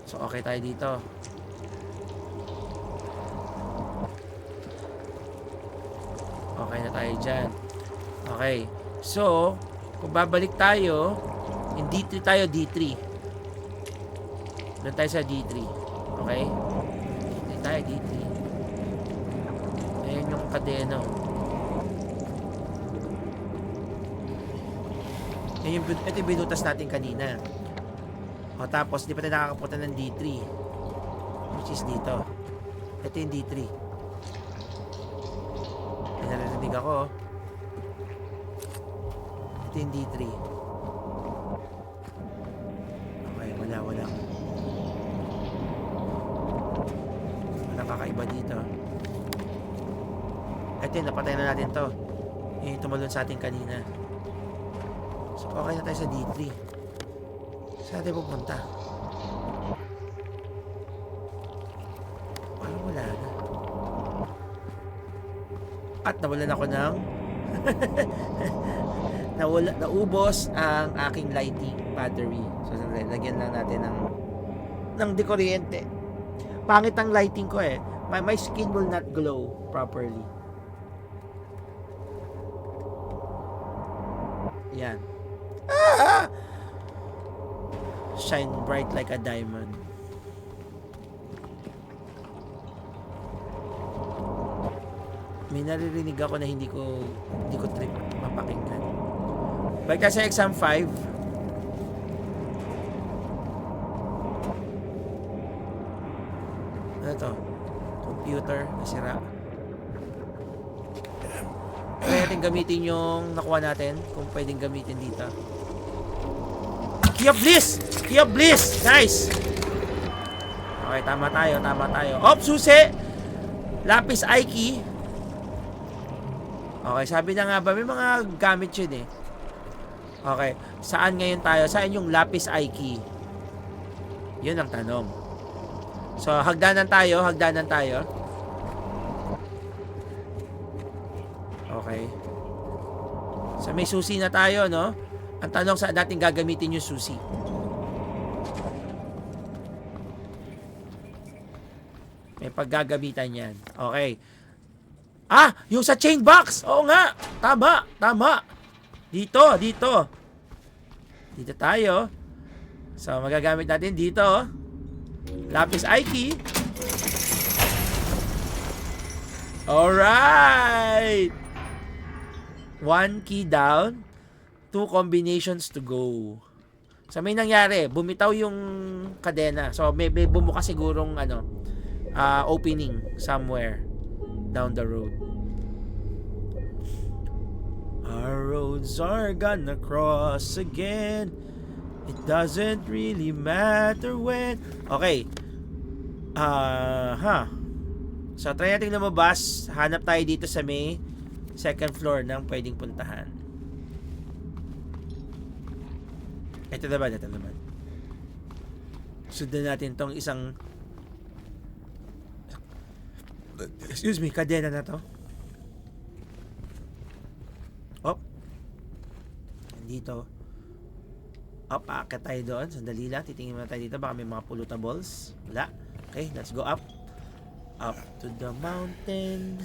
So, okay tayo dito. Okay na tayo dyan. Okay. So, kung babalik tayo, in D3 tayo, D3. Doon tayo sa D3. Okay? Doon tayo, D3. Ayan yung kadena. Ito yung binutas natin kanina. O tapos, di pa tayo nakakapunta ng D3. Which is dito. Ito yung D3. May narinig ako. Ito yung D3. Okay, wala. Walang kakaiba dito. Ito yung napatay na natin to. Yung tumalon sa atin kanina. So, okay na tayo sa D3. Saan tayo pupunta? Parang wala na. At nawalan ako ng naubos ang aking lighting battery. So, lagyan lang natin ng dekuryente. Pangit ang lighting ko My skin will not glow properly. Yan. Shine bright like a diamond. May naririnig ako na hindi ko trip mapakinggan. Balik tayo sa exam 5. Ano to? Computer nasira. Kaya natin gamitin yung nakuha natin. Kung pwedeng gamitin dito. Key of Bliss! Key of Bliss! Nice! Okay, tama tayo. Op, susi! Lapis Aiki. Okay, sabi na nga ba, may mga gamit yun Okay, saan ngayon tayo? Saan yung Lapis Aiki? Yun ang tanong. So, hagdanan tayo. Okay. So, may susi na tayo, no? Ang tanong, saan natin gagamitin yung susi? May paggagamitan yan. Okay. Ah, yung sa chain box. Oo nga. Tama, tama. Dito. Dito tayo. So, magagamit natin dito. Lapis Aiki. Alright. 1 key down. 2 combinations to go. So, may nangyari. Bumitaw yung kadena. So, may bumuka sigurong opening somewhere down the road. Our roads are gonna cross again. It doesn't really matter when. Okay. So, try natin lumabas. Hanap tayo dito sa may second floor ng pwedeng puntahan. Ito naman. Sundan natin tong isang kadena na to. Dito. Aakyat tayo doon. Sandali lang. Titingin muna tayo dito. Baka may mga pollutables. Wala. Okay, let's go up. Up to the mountain.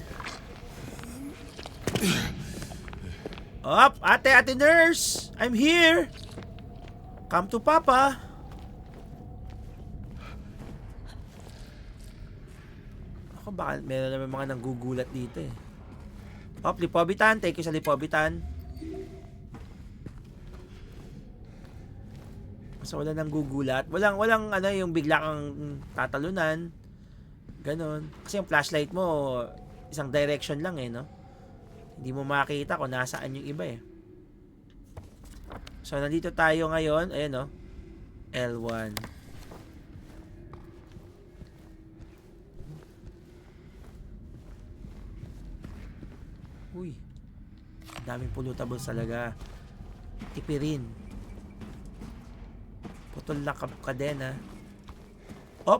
Up! Ate nurse! I'm here! Come to Papa! Ako, baka meron naman mga nanggugulat dito eh. Up, lipobitan. Thank you sa lipobitan. So, wala nang gugulat. Walang yung bigla kang tatalunan. Ganon. Kasi yung flashlight mo, isang direction lang eh, no? Hindi mo makita kung nasaan yung iba eh. So, nandito tayo ngayon. Ayan, no? L1. Uy. Daming pollutables talaga. Tipirin. Putol na kadena.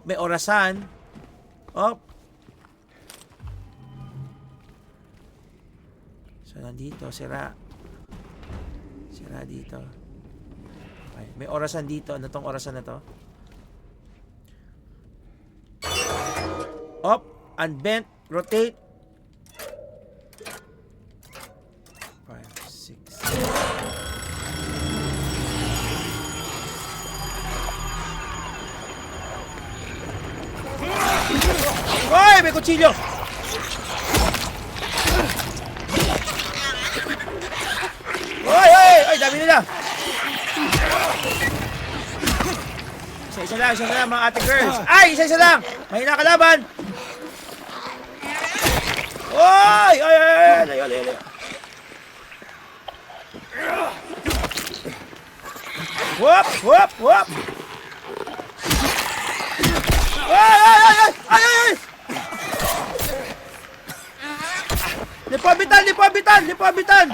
May orasan. So, nandito. Sira dito. Okay. May orasan dito. Ano tong orasan na to? Unbent. Rotate. 5, 6. Hoy! May kutsilyo! Hoy! Ay, dami nila! Isa lang mga ate girls. Ay! Isa lang! Mahina kalaban! Hoy! Ay! Whoop! Ay! Lipabitan!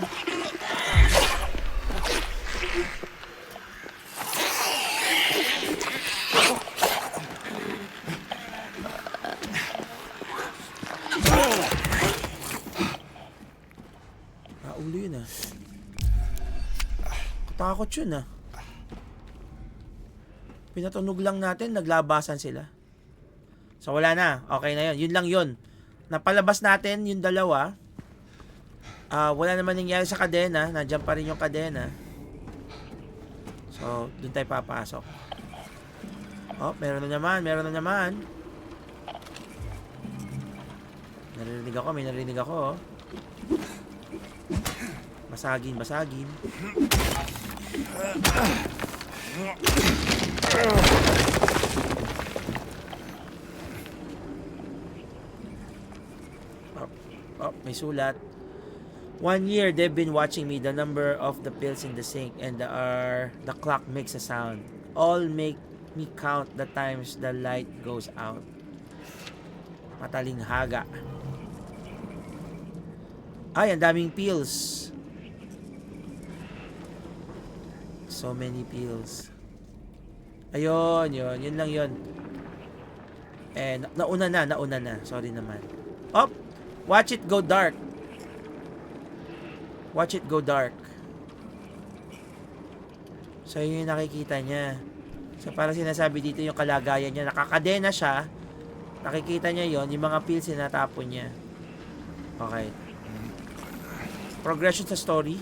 Ulo yun ah. Katakot yun ah. Pinatunog lang natin, naglabasan sila. So wala na, okay na yun. Yun lang yun. Napalabas natin yung dalawa. Wala naman nangyari sa kadena. Nandiyan pa rin yung kadena. So, dun tayo papasok. Meron na naman. May narinig ako. Basagin. May sulat. 1 year they've been watching me. The number of the pills in the sink and the clock makes a sound. All make me count the times the light goes out. Matalinghaga. Ay, ang daming pills. So many pills. Ayun. Yun lang yun. And nauna na. Sorry naman. Watch it go dark. So, yun yung nakikita niya. So, parang sinasabi dito yung kalagayan niya. Nakakadena siya. Nakikita niya yon, yung mga pills sinatapon niya. Okay. Progression sa story.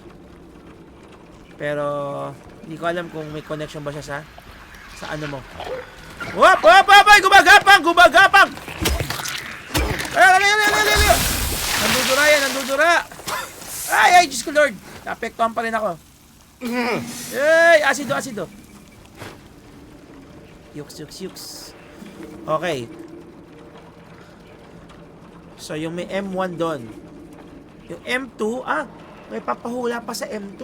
Pero hindi ko alam kung may connection ba siya sa ano mo. Wop! Wop! Wop! Ay! Gumagapang! Gumagapang! Ay! Nandudura yan! Nandudura! Ay! Ay! Diyos ko Lord! Naapektuhan pa rin ako. Ay! Asido! Asido! Yuks! Yuks! Yuks! Okay. So, yung may M1 doon. Yung M2, may papahula pa sa M2.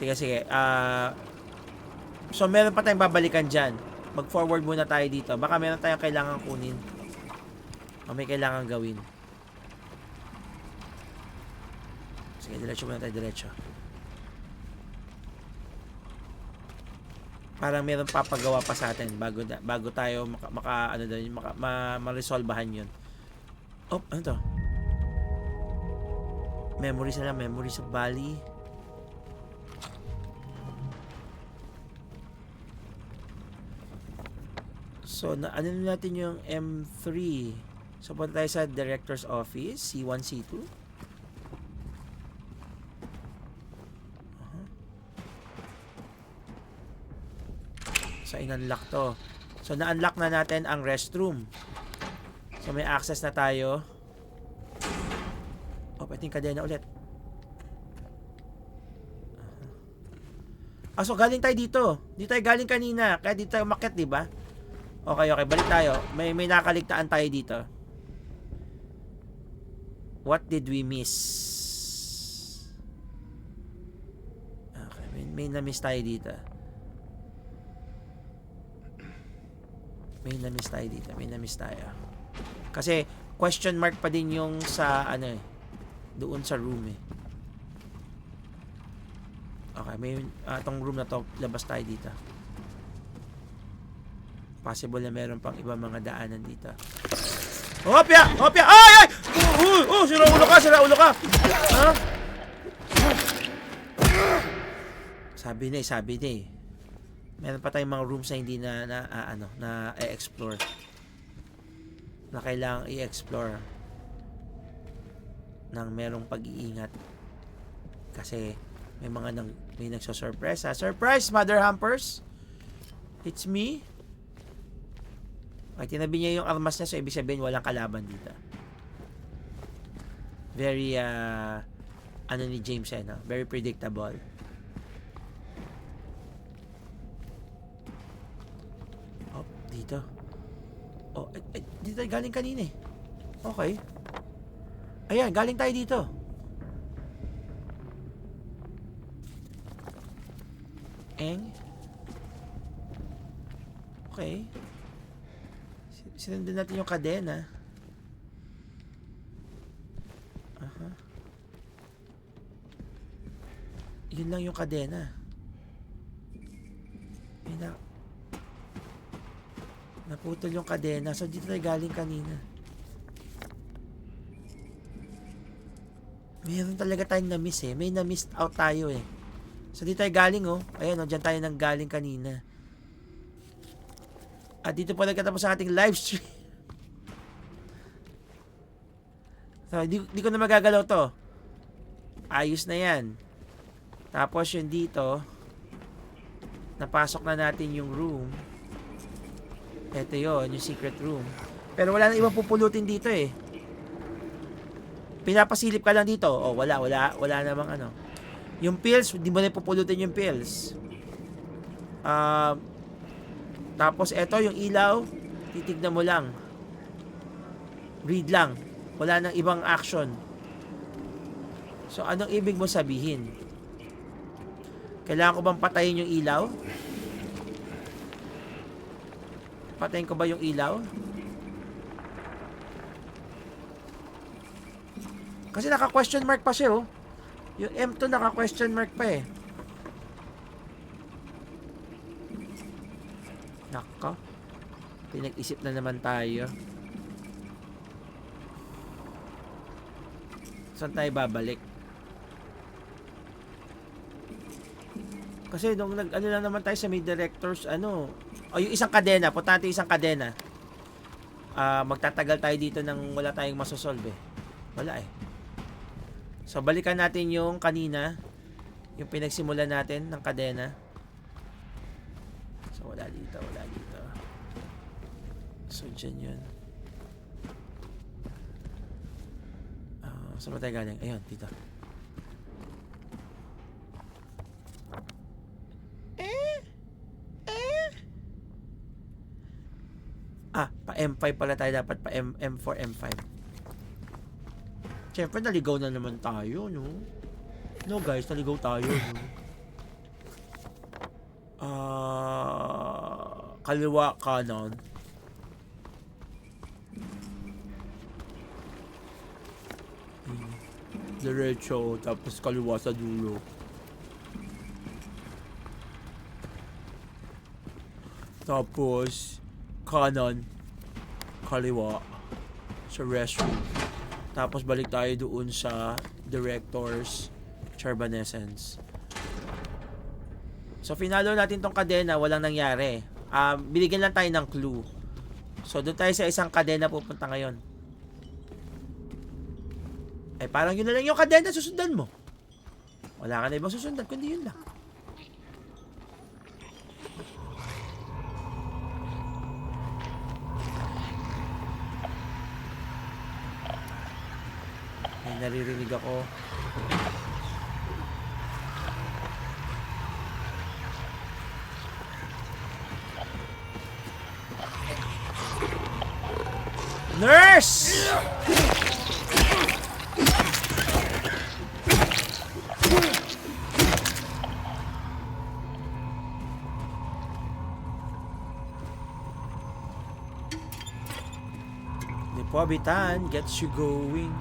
Sige, sige. So, meron pa tayong babalikan dyan. Mag-forward muna tayo dito. Baka meron tayong kailangan kunin. O may kailangan gawin. Sige, diretso muna tayo, diretso. Parang meron papagawa pa sa atin bago tayo ma-resolvehan yun. Oh, ano to? Memories na lang. Memories of Bali. So, ano natin yung M3. So, punta tayo sa Director's Office. C1, C2. So, in-unlock to. So, na-unlock na natin ang restroom. So, may access na tayo. Oh, pwede yung kadena ulit. So, galing tayo dito. Dito tayo galing kanina. Kaya dito tayo umakyat, diba? Okay, okay. Balik tayo. May nakaligtaan tayo dito. What did we miss? Okay, may na-miss tayo dito. May na-miss tayo dito. May na-miss tayo. Kasi, question mark pa din yung sa, doon sa room eh. Okay, may, tong room na to, labas tayo dito. Possible na meron pang iba mga daanan dito. Hopya! Hopya! Ay! Ay! Sira ulo ka! Sira ulo ka! Ha? Sabi na eh. Meron pa tayong mga rooms na hindi na i-explore. Na kailangang i-explore nang merong pag-iingat. Kasi may nagso-surprise. Surprise, Mother Hampers! It's me. Ay, tinabi niya yung armas niya, so ibig sabihin walang kalaban dito. Very, ni James no? Very predictable. Oh, dito. Oh, dito tayo galing kanina eh. Okay. Ayan, galing tayo dito. Okay. Sinundan natin yung kadena. Yun lang yung kadena. Naputol yung kadena. So, dito tayo galing kanina. Mayroon talaga tayong na-miss eh. May na-miss out tayo eh. So, dito tayo galing oh. Ayan oh, dyan tayo nang galing kanina. At dito po nagkatapos ang ating live stream. So, di ko na magagalaw to. Ayos na yan. Tapos yung dito, napasok na natin yung room. Ito yon, yung secret room. Pero wala na ibang pupulutin dito eh. Pinapasilip ka lang dito. Oh, wala namang Yung pills, di mo na pupulutin yung pills. Tapos eto yung ilaw, titignan mo lang. Read lang. Wala nang ibang action. So anong ibig mo sabihin? Kailangan ko bang patayin yung ilaw? Patayin ko ba yung ilaw? Kasi naka-question mark pa siya oh. Yung M2 naka-question mark pa eh. Nako. Pinag-isip na naman tayo. Saan tayo babalik? Kasi nung na naman tayo sa may directors, yung isang kadena. Punta natin isang kadena. magtatagal tayo dito nang wala tayong masosolve eh. Wala eh. So balikan natin yung kanina, yung pinagsimulan natin ng kadena. So wala dito. So dyan yun. Saan ba tayo galing? Ayun, dito. Pa M5 pala tayo dapat. Pa M4, M5. Siyempre, naligaw na naman tayo, no? No, guys, naligaw tayo, no? Kaliwa, kanan. Diretso, tapos kaliwa sa dulo. Tapos, kanan, kaliwa, sa restroom. Tapos, balik tayo doon sa Director's Charbanescence. So, finalo natin tong kadena, walang nangyari. Binigyan lang tayo ng clue. So, doon tayo sa isang kadena pupunta ngayon. Eh, parang yun na lang yung kadena susundan mo. Wala ka na ibang susundan, kundi yun lang. May naririnig ako. Nurse! Pobitan gets you going.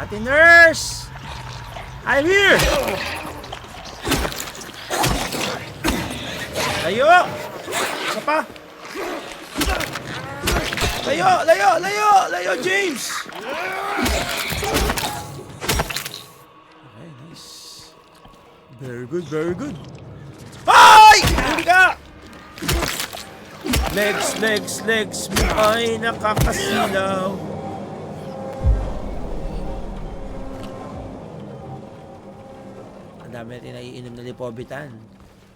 Ate Nurse! I'm here! Layo! Isa pa! Layo, James! Okay, nice. Very good. Ay! Huli ka! Legs mo ay nakakasilaw. Ang dami natin naiinom na lipobitan.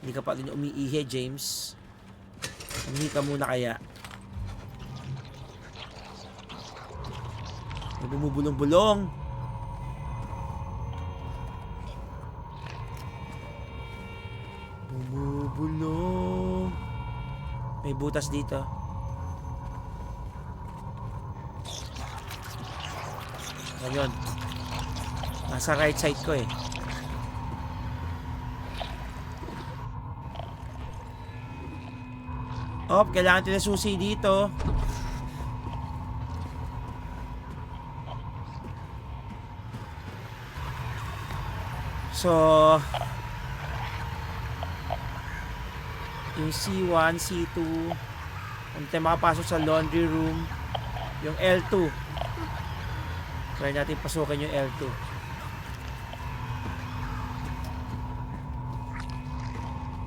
Hindi ka pa rin umiihi, James. Umihi ka muna kaya. May bumubulong-bulong. Bumubulong. May butas dito. Ngayon. Nasa right side ko eh. Kailangan natin na susi dito. So, yung C1, C2, kung tayo makapasok sa laundry room, yung L2. Try natin pasukin yung L2.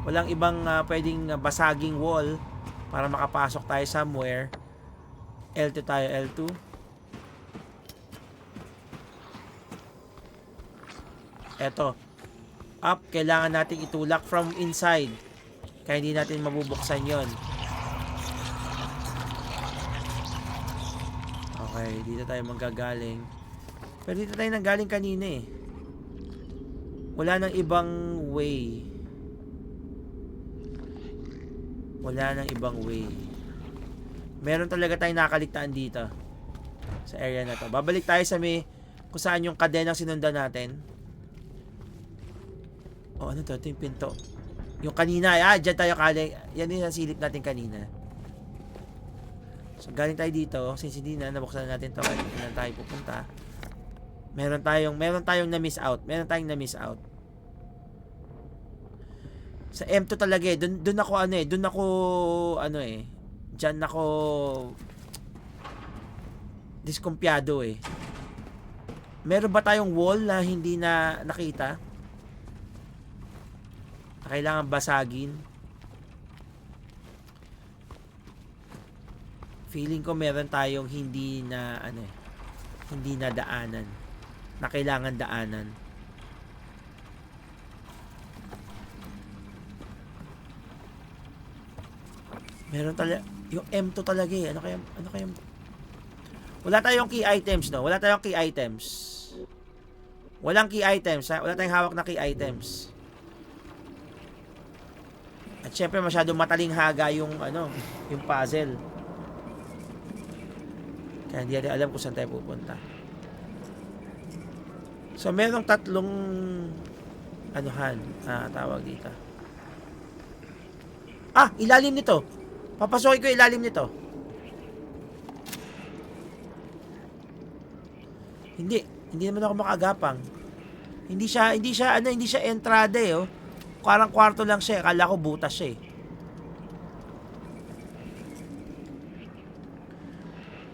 Walang ibang pwedeng basaging wall para makapasok tayo somewhere. L2 tayo, L2. Eto. Up, kailangan natin itulak from inside. Kaya hindi natin mabubuksan yon. Okay, dito tayo manggagaling. Pero dito tayo nanggaling kanina eh. Wala nang ibang way. Meron talaga tayong nakaligtaan dito. Sa area na to. Babalik tayo sa may kung saan yung kadenang sinundan natin. Ano to? Ito yung pinto. Yung kanina, dyan tayo galing. Yan yung nasilip natin kanina. So, galing tayo dito. Since hindi na, nabuksan na natin to. Kahit hindi na tayo pupunta. Meron tayong na-miss out. Sa M2 talaga eh. Doon ako diskumpiyado eh. Meron ba tayong wall na hindi na nakita? Na kailangan basagin? Feeling ko meron tayong hindi na hindi na daanan. Na kailangan daanan. Meron talaga yung M2 talaga eh. Ano kaya? Wala tayong key items, no? Wala tayong key items. Walang key items, ha? Wala tayong hawak na key items. At syempre masyadong matalinghaga yung yung puzzle. Kaya hindi natin alam kung saan tayo pupunta. So merong tatlong tawag dito. Ilalim nito. Papasokin ko ilalim nito. Hindi naman ako makagapang. Hindi siya entrada eh, oh. Parang kwarto lang siya. Akala ko butas siya eh.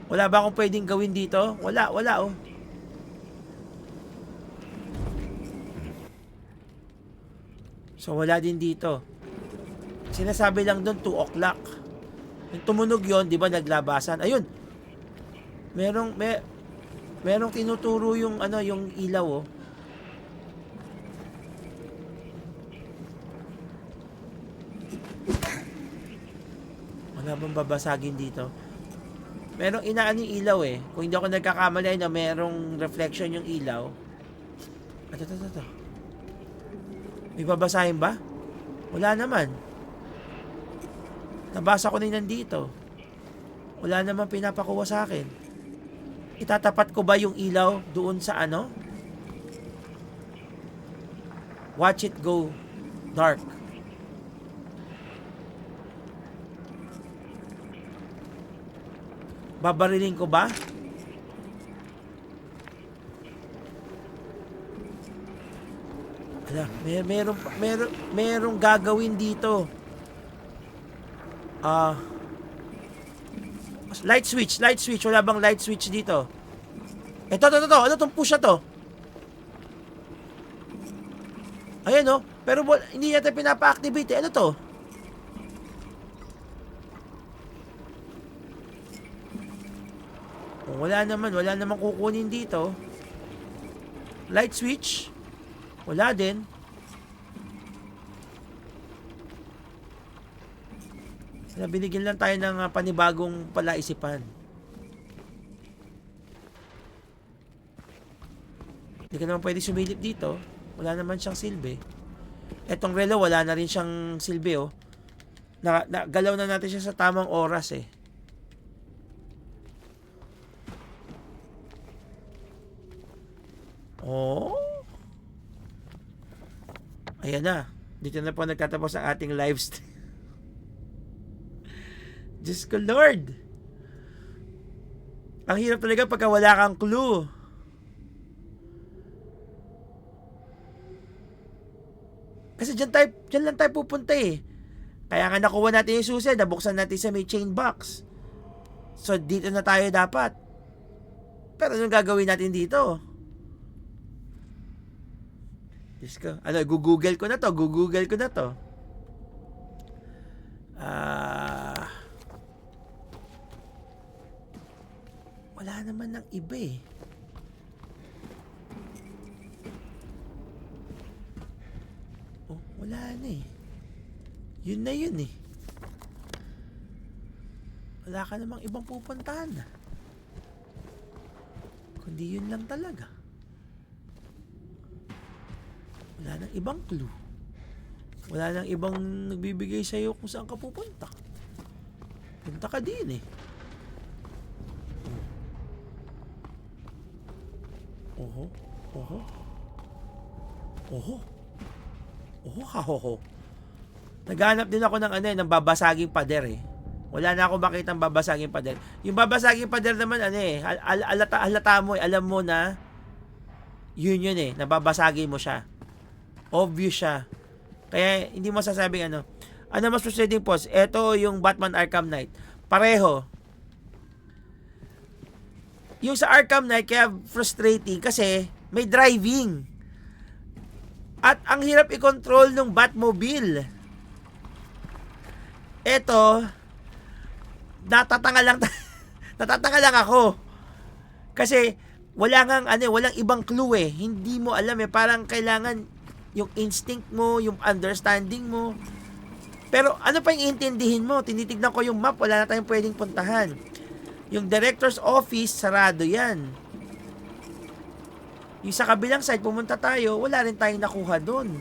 Wala ba akong pwedeng gawin dito? Wala oh. So wala din dito. Sinasabi lang doon 2 o'clock. Yung tumunog yon, di ba, naglabasan. Ayun. Merong tinuturo yung yung ilaw oh. Wala bang babasagin dito? Merong inaan yung ilaw eh. Kung hindi ako nagkakamali na merong reflection yung ilaw. Ito. May babasahin ba? Wala naman. Nabasa ko na nandito. Wala naman pinapakuha sa akin. Itatapat ko ba yung ilaw doon sa Watch it go dark. Babarilin ko ba? Ala, merong gagawin dito. Light switch. Wala bang light switch dito? Ito. Ano tong push na to? Ayan oh. Pero hindi natin pinapa-activate. Ano to? Wala naman kukunin dito. Light switch? Wala din. Binigyan lang tayo ng panibagong palaisipan. Hindi ka naman pwede sumilip dito. Wala naman siyang silbi. Etong relo, wala na rin siyang silbi, oh. Galaw na natin siya sa tamang oras, eh. Oh. Ayan na. Dito na po nagtatapos ang ating live stream. Diyos ko, Lord. Ang hirap talaga pagka wala kang clue. Kasi dyan lang tayo pupunta eh. Kaya nga nakuha natin yung susi, nabuksan natin sa may chain box. So, dito na tayo dapat. Pero anong gagawin natin dito? Diyos ko. Google ko na to. Wala naman ng iba eh. Oh, wala na eh. Yun na yun eh. Wala ka namang ibang pupuntahan na. Kundi yun lang talaga. Wala nang ibang clue. Wala nang ibang nagbibigay sa'yo kung saan ka pupunta. Punta ka din eh. Oho. Naghanap din ako ng babasaging pader eh. Wala na ako makitang babasaging pader. Yung babasaging pader naman halata mo eh. Alam mo na yun eh. Nababasagin mo siya. Obvious siya. Kaya hindi mo sasabing ano mas proceeding pause. Ito yung Batman Arkham Knight. Pareho. Yung sa Arkham Knight, kaya frustrating kasi may driving. At ang hirap i-control ng Batmobile. Eto, natatanga lang natatanga lang ako. Kasi walang ibang clue eh. Hindi mo alam eh, parang kailangan yung instinct mo, yung understanding mo. Pero ano pa yung intindihin mo? Tinitignan ko yung map, wala na tayong pwedeng puntahan. Yung director's office, sarado yan. Yung sa kabilang side, pumunta tayo, wala rin tayong nakuha doon.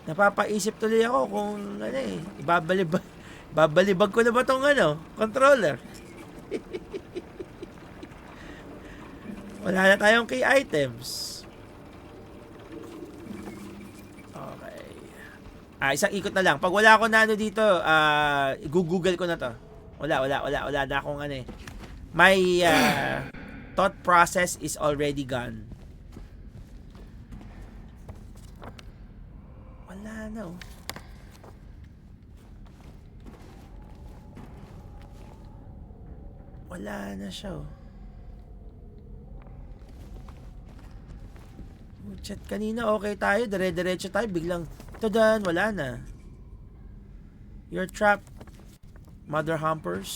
Napapaisip tuloy ako kung babalibag ko na ba tong controller. Wala na tayong key items. Isang ikot na lang. Pag wala ako na dito, i-google ko na to. Wala na akong My thought process is already gone. Wala na oh. Wala na siya oh. Chat kanina okay tayo, dire-diretso tayo, biglang tadan, wala na. You're trapped, mother humpers.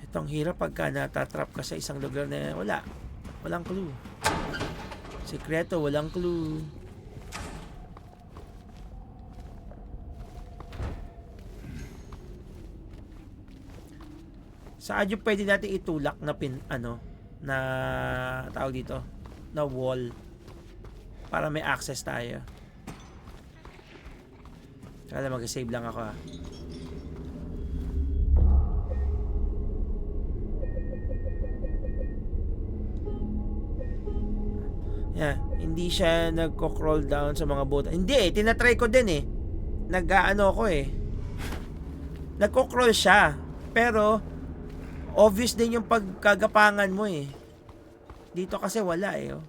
Itong hirap pagka natatrap ka sa isang lugar na walang clue. Sekreto, walang clue. Saan yung pwede natin itulak na na tawag dito, na wall para may access tayo. Kaya mag-save lang ako Yeah, hindi siya nagko-crawl down sa mga boat. Hindi tinatry ko din nag-aano ko nagko-crawl siya. Pero obvious din yung pagkagapangan mo Dito kasi wala oh.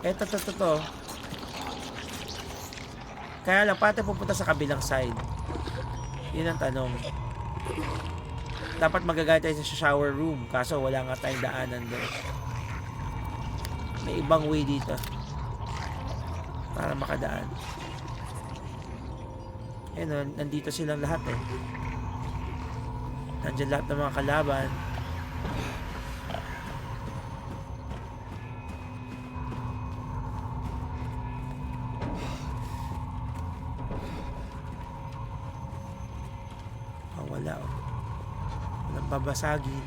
Eto. Kaya lang pati pupunta sa kabilang side. Yun ang tanong. Dapat magagamit tayo sa shower room. Kaso wala nga tayong daanan doon. May ibang way dito para makadaan. Nandito silang lahat Nandiyan lahat ng mga kalaban. Wala walang babasagi.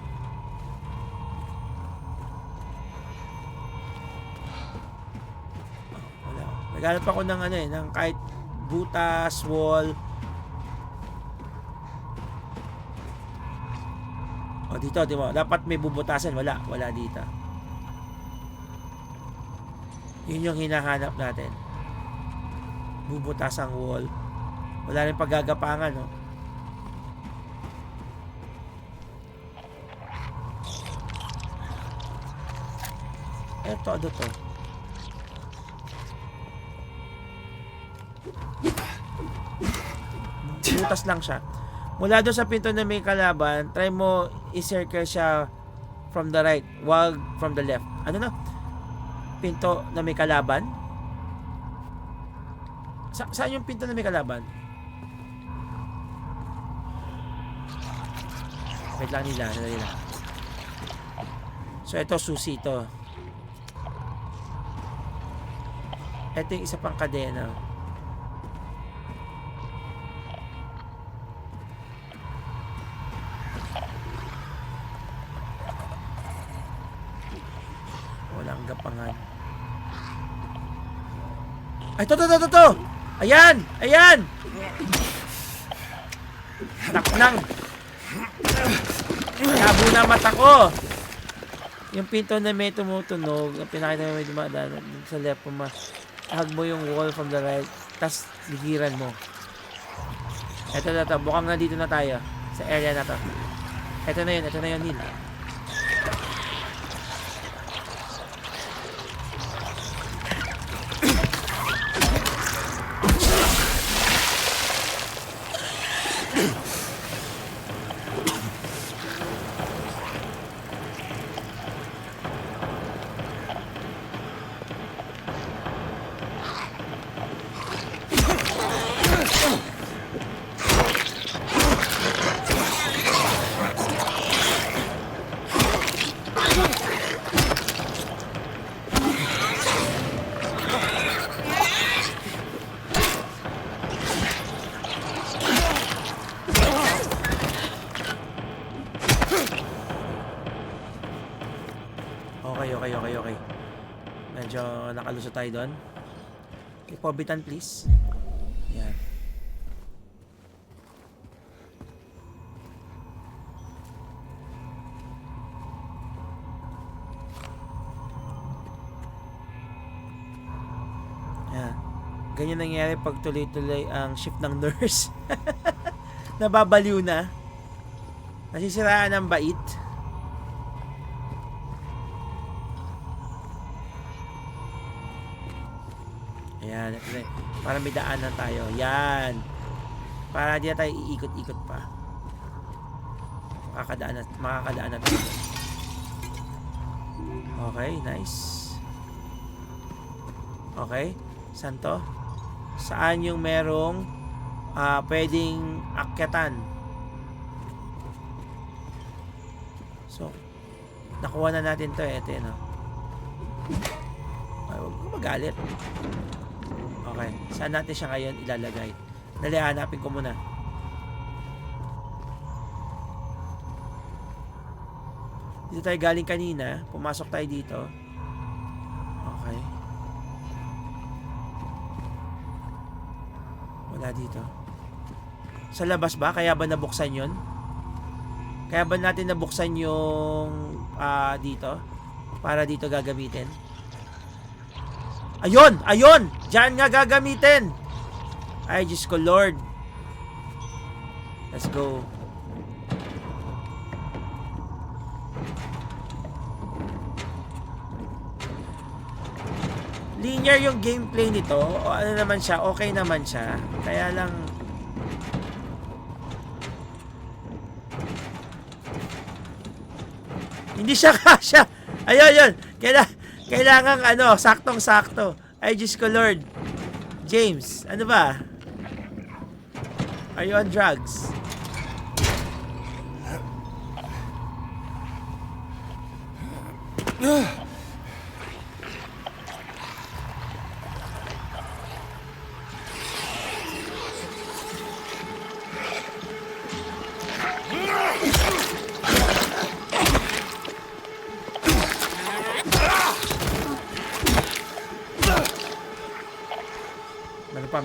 Wala naghanap ako ng ng kahit butas, wall. Dito, di ba? Dapat may bubutasan. Wala dito. Yun yung hinahanap natin. Bubutas ang wall. Wala rin paggagapangan, no? Eto, ano to? Butas lang siya. Mula doon sa pinto na may kalaban, try mo i-circle siya from the right, wag from the left. Pinto na may kalaban? Saan yung pinto na may kalaban? Wait lang nila. So ito susi ito. Ito yung isa pang kadena. Walang gapangan. Ay, to! Ayan! Naknang! Labo na mata ko! Yung pinto na may tumutunog, yung pinakita na may dumadaan sa left mo, hug mo yung wall from the right, tas ligiran mo. Ito, bukang nandito na tayo sa area na to. Ito na yun, Neil. Okay. Medyo nakalusot tayo doon. Okay, pobitan please. Yan. Yan. Ganyan nangyayari pag tuloy-tuloy ang shift ng nurse. Nababaliw na. Nasisiraan ng bait. Ayan. Para may daanan tayo. Yan. Para di na tayo iikot-ikot pa. Makakadaan na tayo. Okay, nice. Okay. Saan to? Saan yung merong pwedeng akyatan? So, nakuha na natin to eh. Ito yun, no? Ay, huwag ko magalit. Okay. Saan natin siya ngayon ilalagay? Dali, hanapin ko muna. Dito tayo galing kanina. Pumasok tayo dito. Okay. Wala dito. Sa labas ba? Kaya ba nabuksan yun? Kaya ba natin nabuksan yung dito? Para dito gagamitin? Ayun! Ayun! Diyan nga gagamitin! Ay, Diyos ko, Lord. Let's go. Linear yung gameplay nito. O ano naman siya, okay naman siya. Kaya lang hindi siya kasya. Ayun. Kailangan saktong-sakto. Ay, Diyos ko, Lord. James, ano ba? Are you on drugs?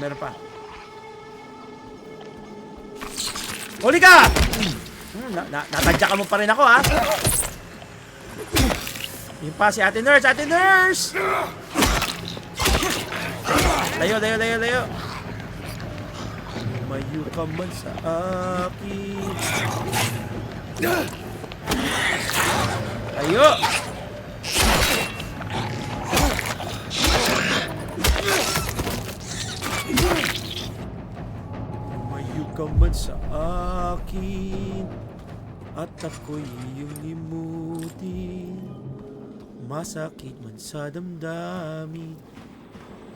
Meron pa. Huli ka! Natadya ka mo pa rin ako, ha? Yun pa si Ate Nurse! Ate Nurse! Layo. Mayo ka man sa akin. Layo! Lumayo ka man sa akin at ako'y iyong limutin. Masakit man sa damdamin,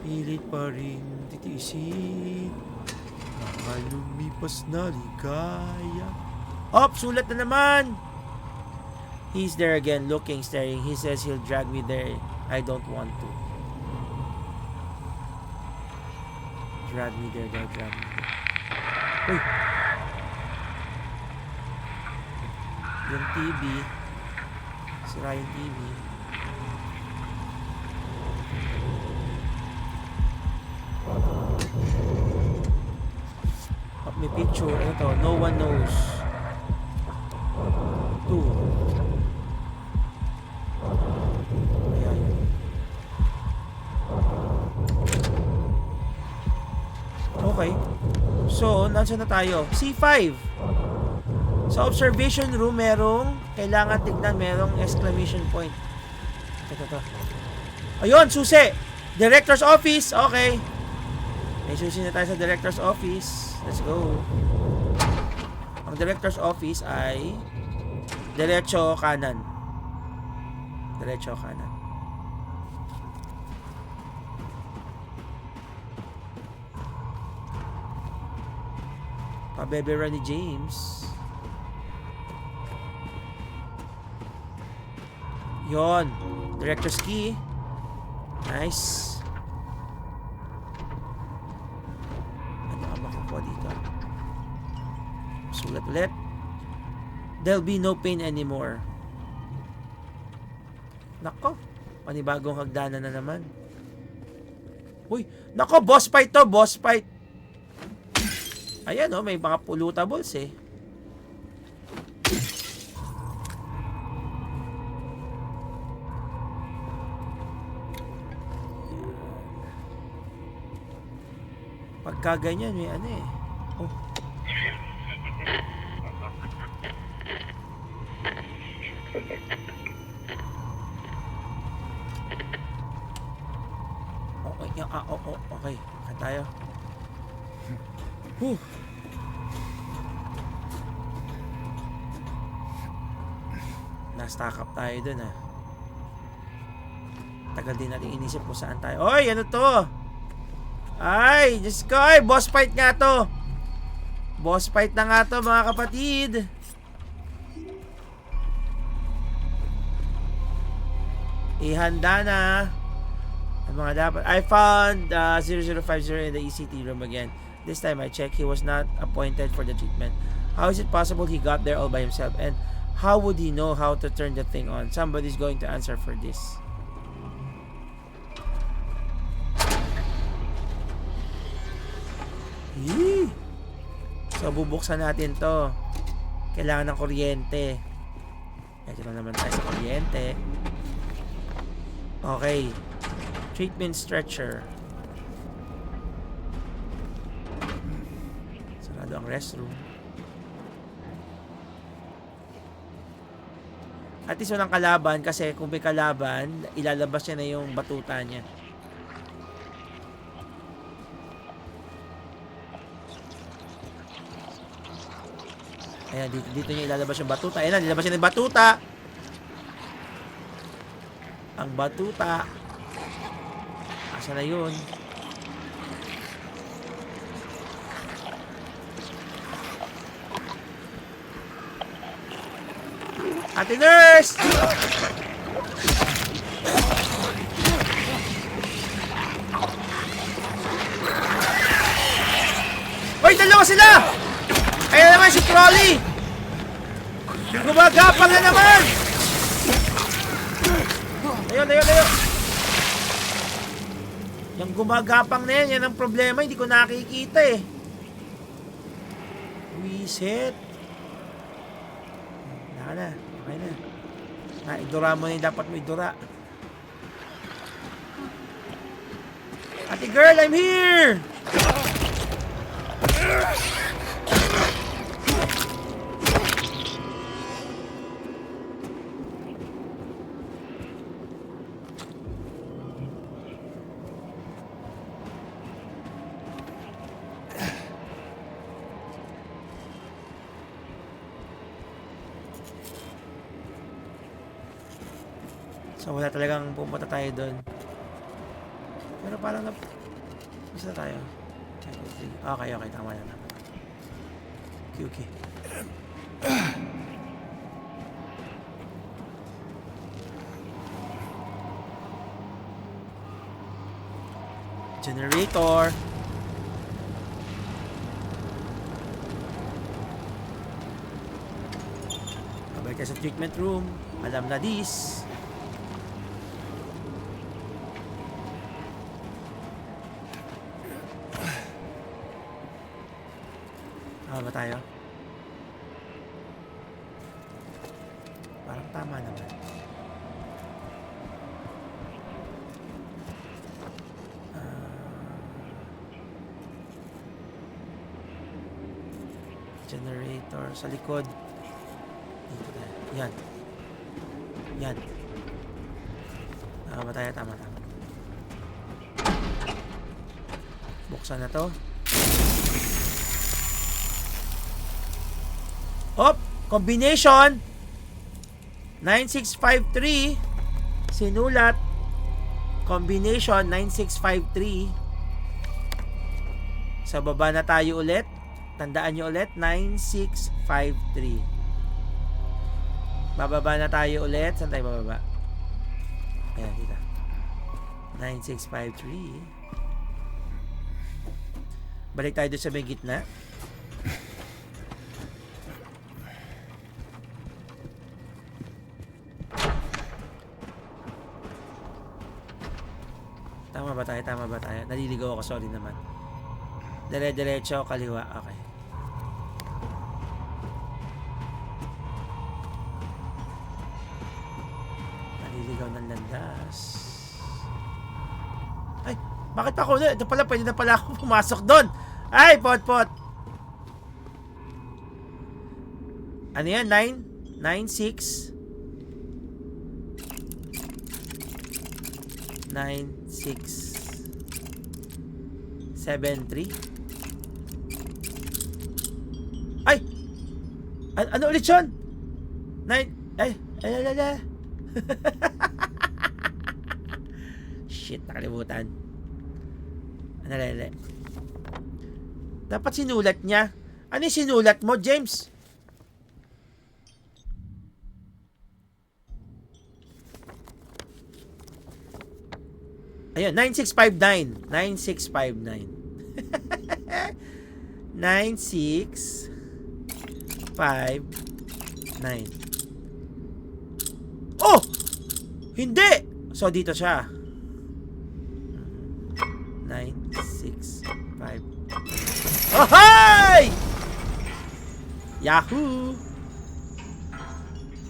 pilit pa rin titiisin. Mga lumipas na ligaya. Sulat na naman! He's there again, looking, staring. He says he'll drag me there. I don't want to. Drag me there. Uy! Yung TV. Sira yung TV. May picture. Ito, no one knows. 2. Ayan. Okay. So, nasa na tayo? C5. Sa observation room, merong kailangan tignan, merong exclamation point. Ito. Ayun, susi! Director's office. Okay. May susi na tayo sa director's office. Let's go. Ang director's office ay diretso kanan. Pabebera ni James. Yon. Director's key. Nice. Ano ka makukuha dito? Sulat ulit. There'll be no pain anymore. Nako, panibagong hagdanan na naman. Uy, nako, boss fight to, boss fight. Ayan oh, may mga pulutables eh. Pagka ganyan, may ano eh. Oh. Okay. Kaya tayo. Na-stack up tayo dun ah. Tagal din natin inisip kung saan tayo. Oy, ano to? Ay, Diyos ko, ay, boss fight nga to. Boss fight na nga to, mga kapatid. Ihanda na ang mga dapat. I found 0050 in the ECT room again. This time I checked, he was not appointed for the treatment. How is it possible he got there all by himself? And how would he know how to turn the thing on? Somebody's going to answer for this. Yee! So bubuksan natin to. Kailangan ng kuryente. Ito na naman tayo sa kuryente. Okay. Treatment stretcher. Sarado ang restroom. At least walang kalaban kasi kung may kalaban, ilalabas niya na yung batuta niya. Ayan, dito niya ilalabas yung batuta. Ayan na, ilalabas niya yung batuta. Ang batuta. Asa na yun? Ate Nurse! Hoy, dalawa sila! Ayan naman si Crowley! Gumagapang na naman! Layo! Yung gumagapang na yan ang problema. Hindi ko nakikita eh. Reset. Naka na. Okay na. Idura mo na yung dapat mo idura. Ate girl, I'm here! So wala talagang pumunta tayo doon. Pero parang isa na tayo. Okay, tama na. Okay. Generator. Babalik tayo sa treatment room. Alam na this. Tama ba tayo? Parang tama naman. Generator sa likod. Dito tayo. Yan. Tama ba tayo? Tama. Buksan na to. Hop! Combination 9653 sinulat combination 9653 sa baba na tayo ulit. Tandaan nyo ulit 9653. Bababa na tayo ulit. Saan tayo bababa? Ayan, dito 9653. Balik tayo doon sa may gitna. Tama ba tayo? Tama ba tayo? Naliligaw ako, sorry naman. Dire-diretso, kaliwa. Okay. Naliligaw ng landas. Ay, bakit ako? Ito pala, pwede na pala ako pumasok doon. Ay, pot. Ano yan? 9? 9, 6? 9, 6, 7, 3. Ay! Ano ulit yun? 9, ay, shit, nakalimutan. Ano, dapat sinulat niya. Ano yung sinulat mo, James? Ayun, 9659. 9659. 9659. Oh! Hindi! So, dito siya. 965. Oh, hi! Yahoo!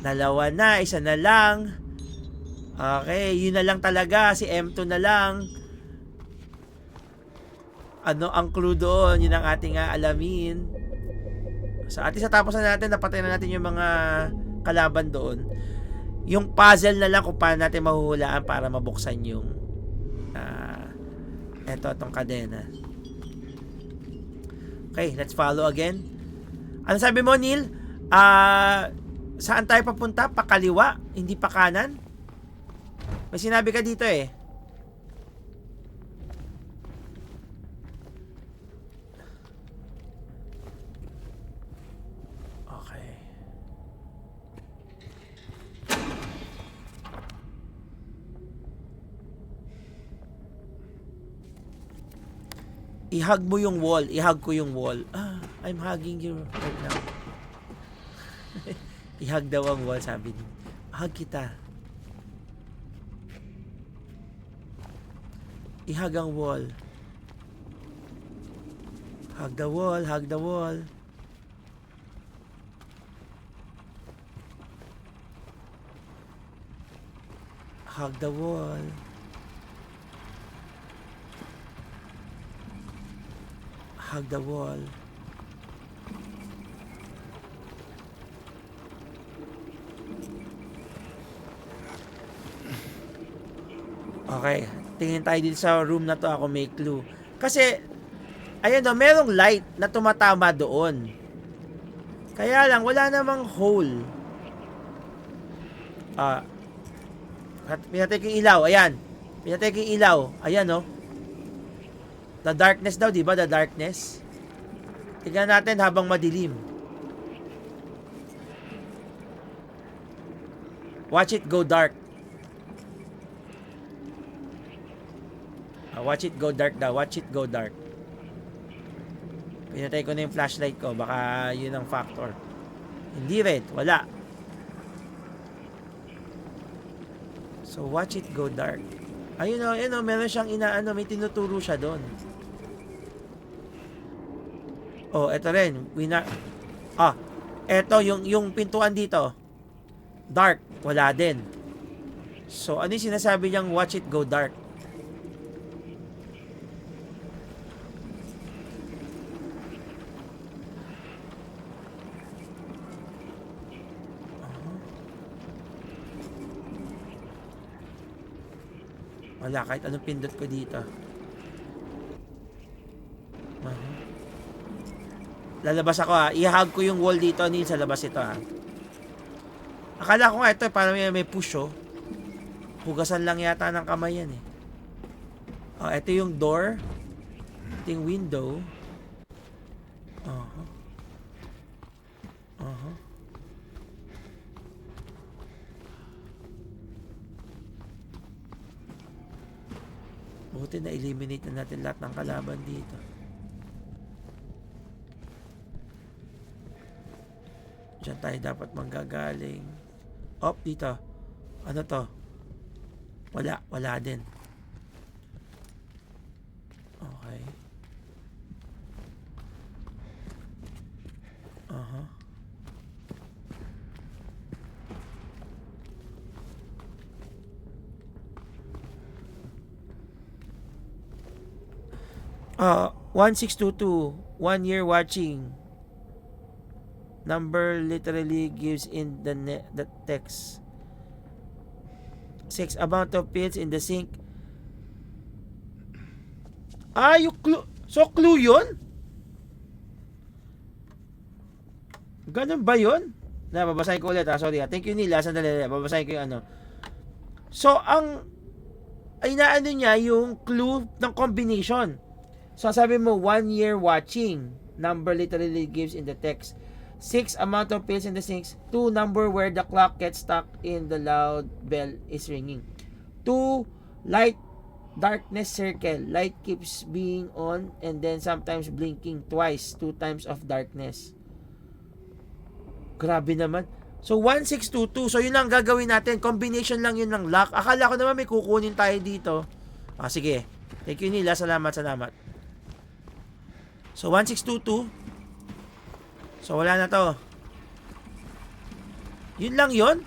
Dalawa na, isa na lang. Okay, yun na lang talaga. Si M2 na lang. Ano ang clue doon? Yun ang ating alamin. So, at least natapos na natin. Napatay na natin yung mga kalaban doon. Yung puzzle na lang kung paano natin mahuhulaan para mabuksan yung itong kadena. Okay, let's follow again. Ano sabi mo, Neil? Saan tayo papunta? Pakaliwa? Hindi pa kanan? May sinabi ka dito eh. Okay. I-hug mo yung wall. I-hug ko yung wall. I'm hugging you right now. I-hug daw ang wall, sabi niya. Hug kita. I-hug ang wall. Hug the wall, hug the wall. Hug the wall. Hug the wall. Okay. Tingin tayo dito sa room na to. Ako may clue. Kasi, ayan o, merong light na tumatama doon. Kaya lang, wala namang hole. Pinatay ko yung ilaw. Ayan. Pinatay ko yung ilaw. Ayan o. The darkness daw, di ba? The darkness. Tingnan natin habang madilim. Watch it go dark. Watch it go dark daw. Watch it go dark. Pinatay ko na yung flashlight ko. Baka yun ang factor. Hindi rin. Wala. So, watch it go dark. Ayun o. Meron siyang inaano. May tinuturo siya doon. Oh, eto rin. Eto. Yung pintuan dito. Dark. Wala din. So, ano yung sinasabi niyang watch it go dark? Wala, kahit anong pindot ko dito. Lalabas ako ha. I-hug ko yung wall dito, Neil, sa labas ito ha. Akala ko nga ito, parang may push oh. Hugasan lang yata ng kamay yan eh. Ito yung door. Ito yung window. Buti na eliminate na natin lahat ng kalaban dito. Diyan tayo dapat manggagaling. Dito. Ano to? Wala din. Okay. Uh-huh. Ah, 1622. 1 year watching. Number literally gives in the text. 6 amount of pills in the sink. Ah, yung clue. So, clue yun? Ganun ba yun? Babasahin ko ulit, sorry. Thank you, Nila. Sandali. Babasahin ko yung ano. So, ay naano niya yung clue ng combination. So, sabi mo, 1 year watching. Number literally gives in the text. 6 amount of pills in the sinks. 2 number where the clock gets stuck in the loud bell is ringing. 2 light darkness circle. Light keeps being on and then sometimes blinking twice. 2 times of darkness. Grabe naman. So, 1622. So, yun lang gagawin natin. Combination lang yun ng lock. Akala ko naman may kukunin tayo dito. Sige. Thank you, Nila. Salamat. So, 1622. So, wala na to. Yun lang yun?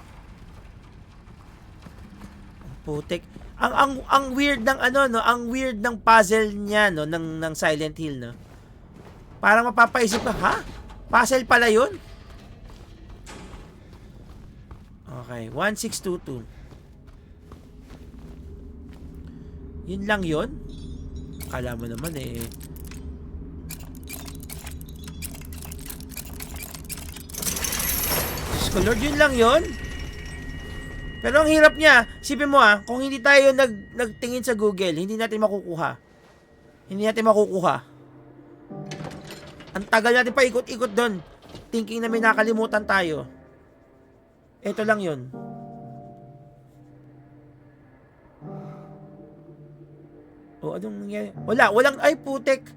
Putik. Ang weird ng ano, no? Ang weird ng puzzle niya, no? Ng Silent Hill, no? Parang mapapaisip ka, ha? Puzzle pala yun? Okay, 1622. Yun lang yun? Akala mo naman eh. Diyos ko Lord, yun lang yun? Pero ang hirap niya, sipin mo kung hindi tayo nagtingin sa Google, hindi natin makukuha. Ang tagal natin pa ikot-ikot doon. Thinking na may nakalimutan tayo. Ito lang yun. Anong nangyari? Walang, ay putek.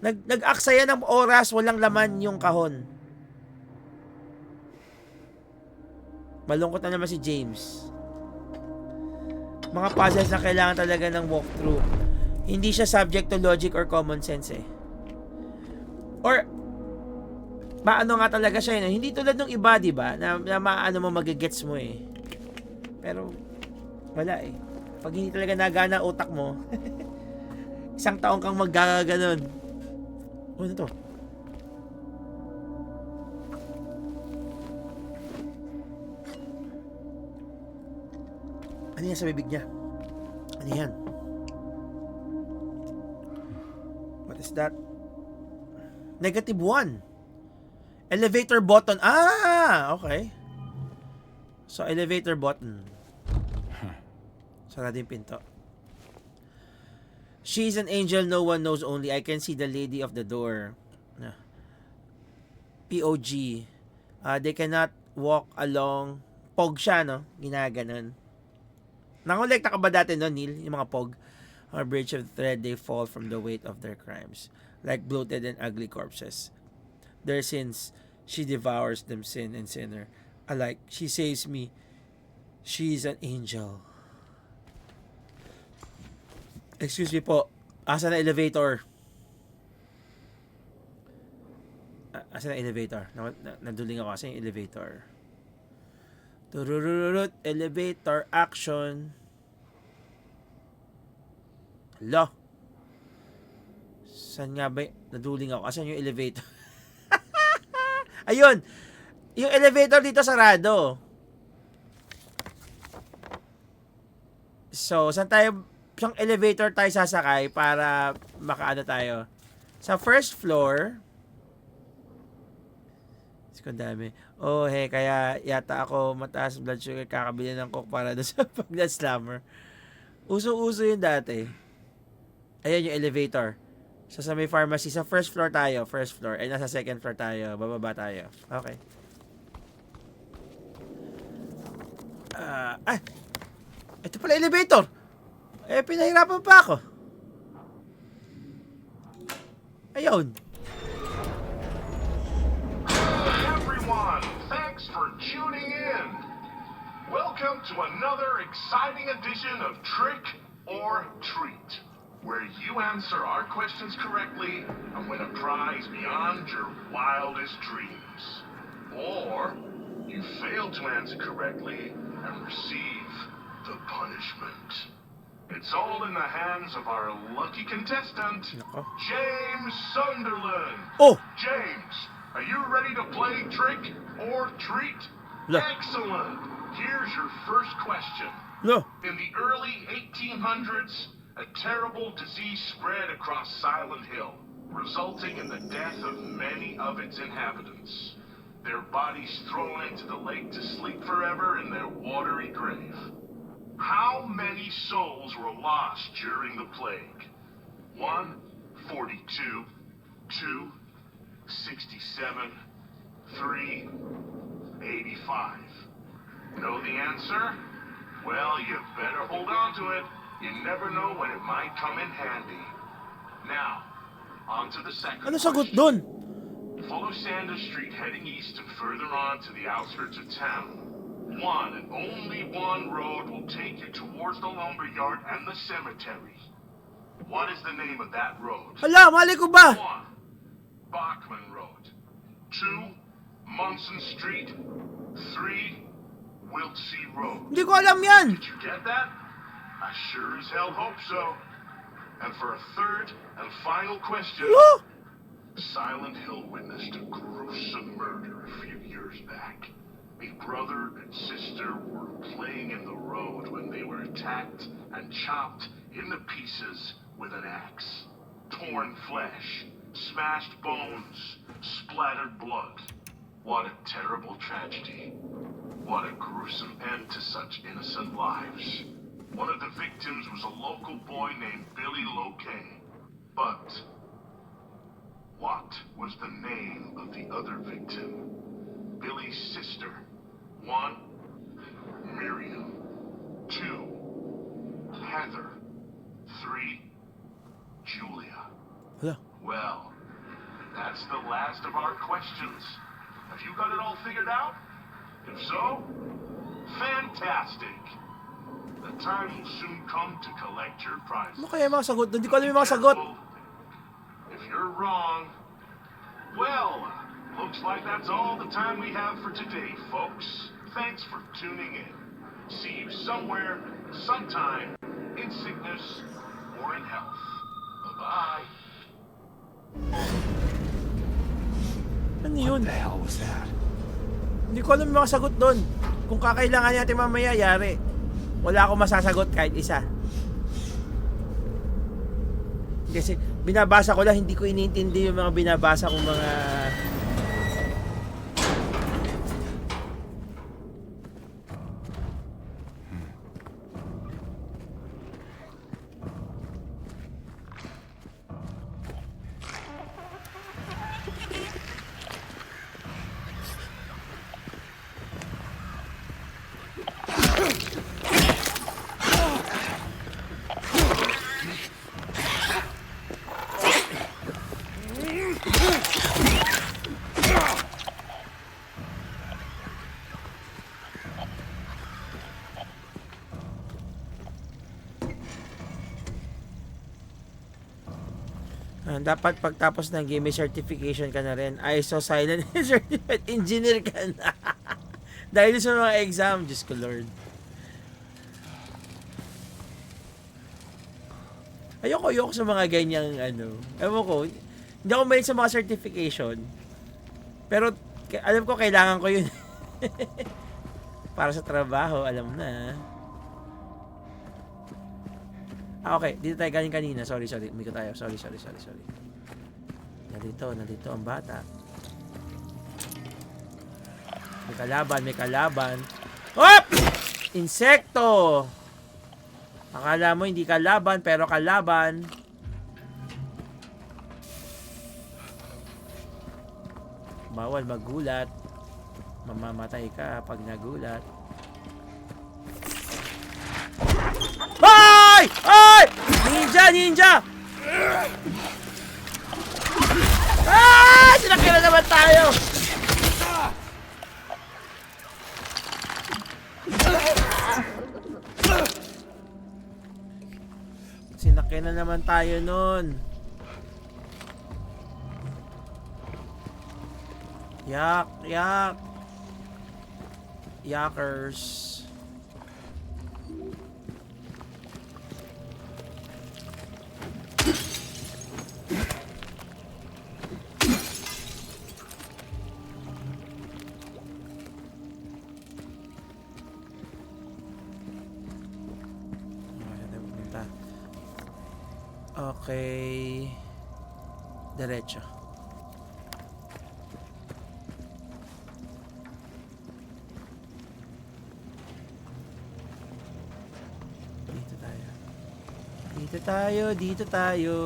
Nag-aksaya ng oras, walang laman yung kahon. Malungkot na naman si James. Mga puzzles na kailangan talaga ng walkthrough. Hindi siya subject to logic or common sense eh. Or maano nga talaga siya eh. Hindi tulad ng iba, di ba? Na maano mo magigets mo eh. Pero wala eh. Pag hindi talaga nagana utak mo, isang taon kang maggaganon. Ano to? Ano yan sa bibig niya? Ano yan? What is that? -1. Elevator button. Okay. So, elevator button. Sarado yung pinto. She's an angel no one knows, only I can see the lady of the door. POG. They cannot walk along. Pog siya, no? Ginaganon. Nangolekta ka ba dati, no, Neil? Yung mga pog. On a bridge of thread, they fall from the weight of their crimes. Like bloated and ugly corpses. Their sins, she devours them, sin and sinner alike. She saves me. She's an angel. Excuse me po. Asa na elevator? Asa na elevator? Naduling ako. Asa yung elevator? Turururut. Elevator action. Hala. Saan nga ba? Naduling ako. Asan yung elevator? Ayun. Yung elevator dito sarado. So, saan elevator tayo sasakay para makaano tayo? Sa first floor. Dami. Kaya yata ako mataas blood sugar, kakabili ng coke para doon sa pag-blood slammer. Uso-uso yun dati. Ayan yung elevator. So, sa may pharmacy, sa first floor tayo. First floor. Nasa second floor tayo. Bababa tayo. Okay. Ito pala elevator. Pinahirapan pa ako. Ayun. Everyone, thanks for tuning in. Welcome to another exciting edition of Trick or Treat. where you answer our questions correctly and win a prize beyond your wildest dreams. Or you fail to answer correctly and receive the punishment. It's all in the hands of our lucky contestant, Nako. James Sunderland. Oh! James, are you ready to play trick or treat? No. Excellent. Here's your first question. No. In the early 1800s, a terrible disease spread across Silent Hill, resulting in the death of many of its inhabitants. Their bodies thrown into the lake to sleep forever in their watery grave. How many souls were lost during the plague? 1, 42, 2, 67, 3, 85. Know the answer? Well, you better hold on to it. You never know when it might come in handy. Now, on to the second Ano sagot question. dun? Follow Sanders Street heading east and further on to the outskirts of town. One and only one road will take you towards the lumberyard and the cemetery. What is the name of that road? Hala, mali ko ba? 1. Bachman Road. 2. Munson Street. 3. Wiltsey Road. Hindi ko alam yan. Did you get that? I sure as hell hope so. And for a third and final question, Hello? Silent Hill witnessed a gruesome murder a few years back. A brother and sister were playing in the road when they were attacked and chopped into pieces with an axe. Torn flesh, smashed bones, splattered blood. What a terrible tragedy. What a gruesome end to such innocent lives. One of the victims was a local boy named Billy Locane. But what was the name of the other victim? Billy's sister. 1. Miriam. 2. Heather. 3. Julia. Hala. Well, that's the last of our questions. Have you got it all figured out? If so, fantastic. The time will soon come to collect your prizes. Ano kaya yung mga sagot dun? Hindi ko alam yung mga sagot. Careful. If you're wrong, well, looks like that's all the time we have for today, folks. Thanks for tuning in. See you somewhere, sometime, in sickness or in health. Bye-bye. Ano yun? What the hell was that? Hindi ko alam yung mga sagot doon. Kung kakailangan natin mamaya, yari. Wala akong masasagot kahit isa. Kasi binabasa ko lang, hindi ko iniintindi yung mga binabasa kong mga... dapat pagtapos ng game, may certification ka na rin. ISO Silent Certified Engineer ka na. Dahil sa mga exam, Diyos ko Lord. Ayoko sa mga ganyang ano. Ewan ko, hindi ako mahilig sa mga certification. Pero alam ko kailangan ko yun. Para sa trabaho, alam na. Okay, dito tayo galing kanina. Sorry. Umiko tayo. Sorry. Nandito ang bata. May kalaban. Hop! Insekto! Akala mo hindi kalaban, pero kalaban. Bawal magulat. Mamamatay ka pag nagulat. Ay! Ninja! Sinakira naman tayo! Akin na naman tayo nun. Yak, yak. Yakers. Okay. Diretso. Dito tayo. Dito tayo, dito tayo.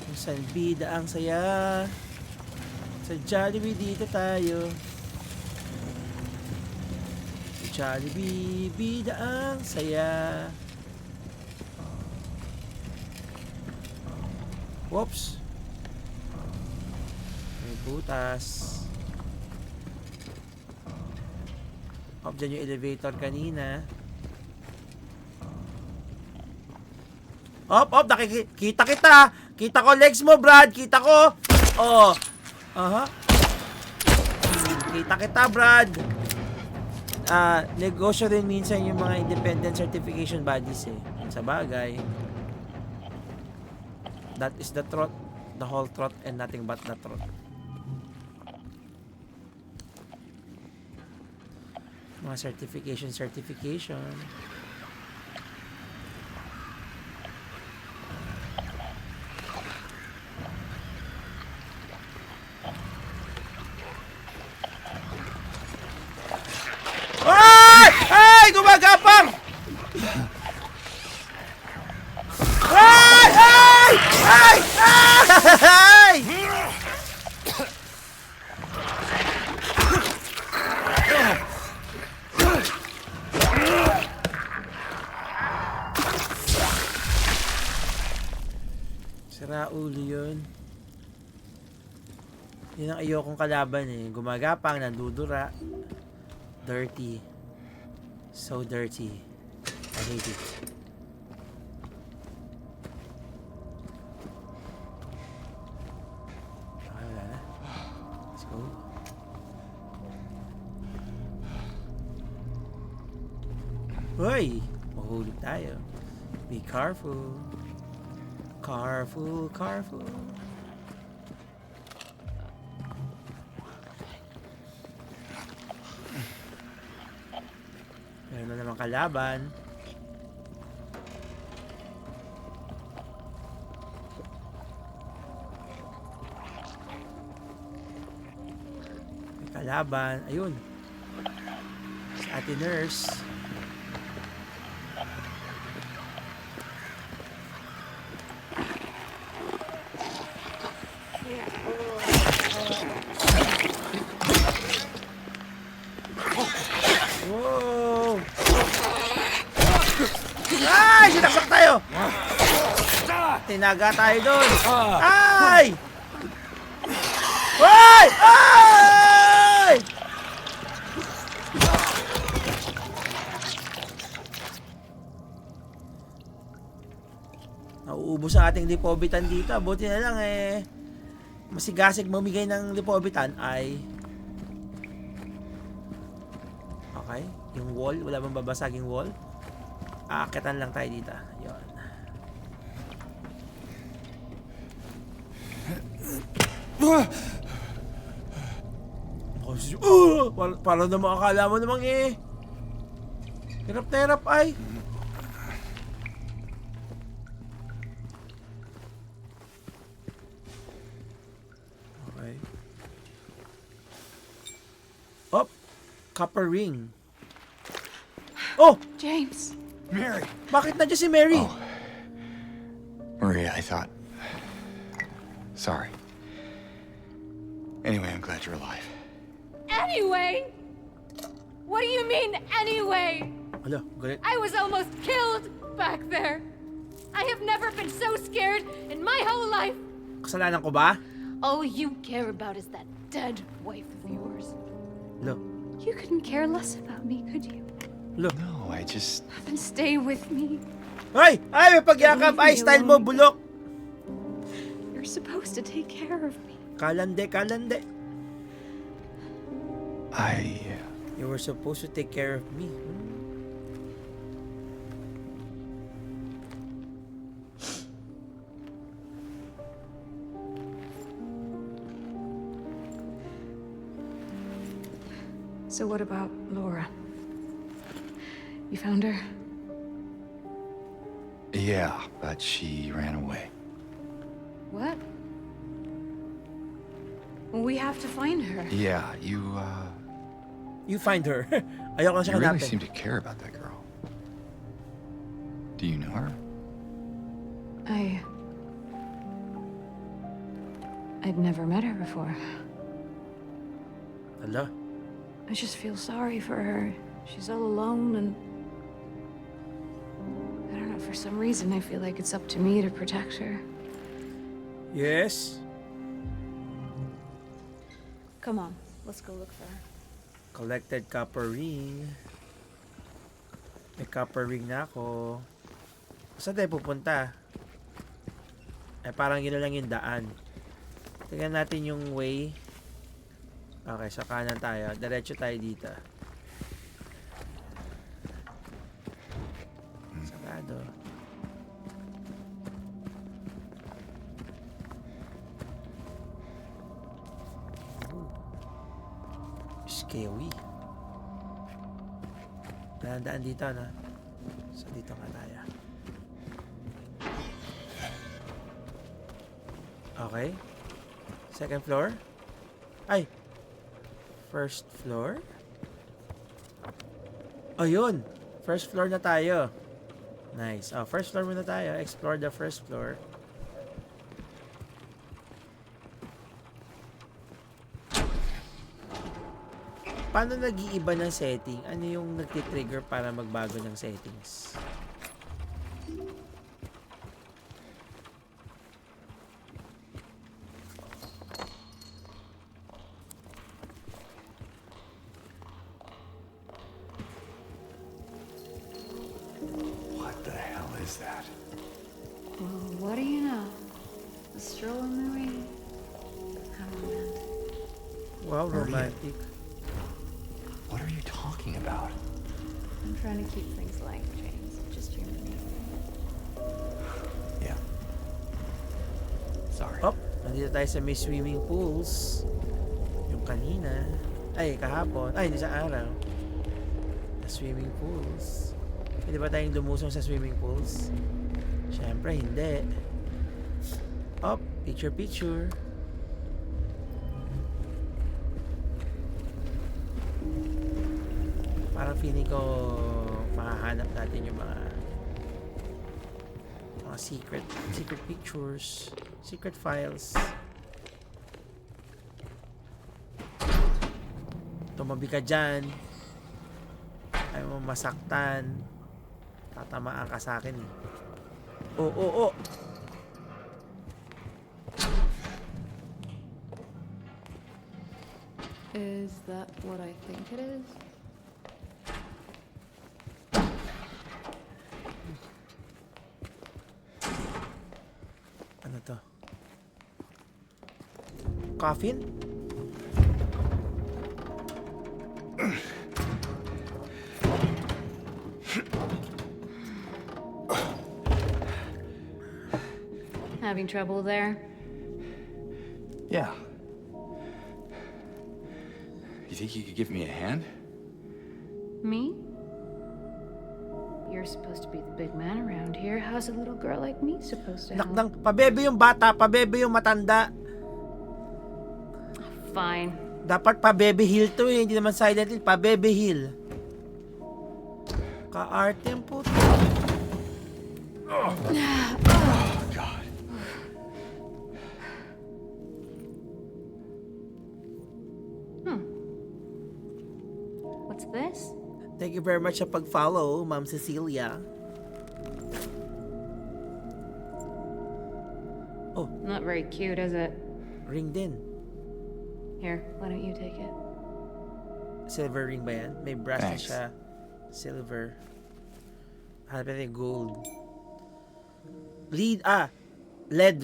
Kung saan bida ang saya. Sa Jollibee dito tayo. Sa Jollibee, bida ang saya. Whoops. May butas. Hop, dyan yung elevator kanina. Hop, hop, nakikita kita. Kita ko legs mo, Brad. Kita ko. Oh. Aha. Kita kita, Brad. Negosyo rin minsan yung mga independent certification bodies eh. Sa bagay. That is the truth, the whole truth, and nothing but the truth. Mga certification. Ay! Ay! Gumagapang! Ay! Ay! Ay! Ay! Sira ulo yun. Yun ang ayokong kalaban eh. Gumagapang, nandudura. Dirty. So dirty. I hate it. Hoy! Mahulog tayo. Be careful. Careful, careful. Meron na naman kalaban. May kalaban. Ayun. Si Ate Nurse. Wow! Ay! Sinaksak tayo! Tinaga tayo doon! Ay! Ay! Ay! Nauubos ang ating lipobitan dito. Buti na lang eh. Masigasig mamigay ng lipobitan ay... Okay, yung wall, wala bang babasaging wall? Aakitan lang tayo dito. Yun. Parang naman akala mo namang eh. Hirap na hirap ay. Okay. Oh! Copper ring. Oh! James. Mary! Bakit nandiyan si Mary? Oh. Maria, I thought... Sorry. Anyway, I'm glad you're alive. Anyway? What do you mean, anyway? Hala, galit. I was almost killed back there. I have never been so scared in my whole life. Kasalanan ko ba? All you care about is that dead wife of yours. Hala. You couldn't care less about me, could you? Hala. No, I just... Then stay with me. Ay! Ay, may pagyakap! Ay, style mo, bulok! You're supposed to take care of me. Kalande, kalande. I. You were supposed to take care of me. So what about Laura? You found her? Yeah, but she ran away. What? Well, we have to find her. Yeah, you You find her. Ayoko na siya really hanapin. seem to care about that girl. Do you know her? I'd never met her before. Hala. I just feel sorry for her. She's all alone and... I don't know, for some reason I feel like it's up to me to protect her. Yes. Come on, let's go look for her. Collected copper ring. May copper ring na ako. Saan tayo pupunta? Eh, parang yun na lang yung daan. Tingnan natin yung way. Okay, sa kanan tayo. Diretso tayo dito. Sarado. Ooh. Scary. Daan dito, no? So, dito nga tayo. Okay. Second floor. Ay! First floor? Oh, yun! First floor na tayo. Nice. Oh, first floor muna tayo. Explore the first floor. Paano nag-iiba ng setting? Ano yung nagtitrigger para magbago ng settings? What the hell is that? Well, what do you know? A stroll in the rain. How romantic. Wow, Maria. romantic. What are you talking about? I'm trying to keep things light, James. Just you and me. Yeah. Sorry. Oh, nandito tayo sa may swimming pools. Yung kanina. Ay, kahapon. Ay, hindi sa araw. Sa swimming pools. Pwede ba tayong lumusong sa swimming pools? Siyempre, hindi. Oh, picture. Parang feeling ko makahanap natin yung mga secret pictures, secret files. Tumabi ka dyan. Ayaw mo masaktan. Tatamaan ka sa akin eh. Oh. Is that what I think it is? Ano to? Coffin? Having trouble there? Yeah. You think you could give me a hand? Me? You're supposed to be the big man around here. How's a little girl like me supposed to help? Nakdang, pabebe yung bata, pabebe yung matanda. Fine. Dapat pabebe hill to eh, hindi naman Silent Hill, pabebe hill. Ka-arte yung puto. Oh, God. What's this? Thank you very much sa pag-follow, Ma'am Cecilia. Oh, Not very cute, is it? ring din. Here, why don't you take it? Silver ring ba yan? May brass na Thanks. siya. Silver. Hanapin natin yung gold. Lead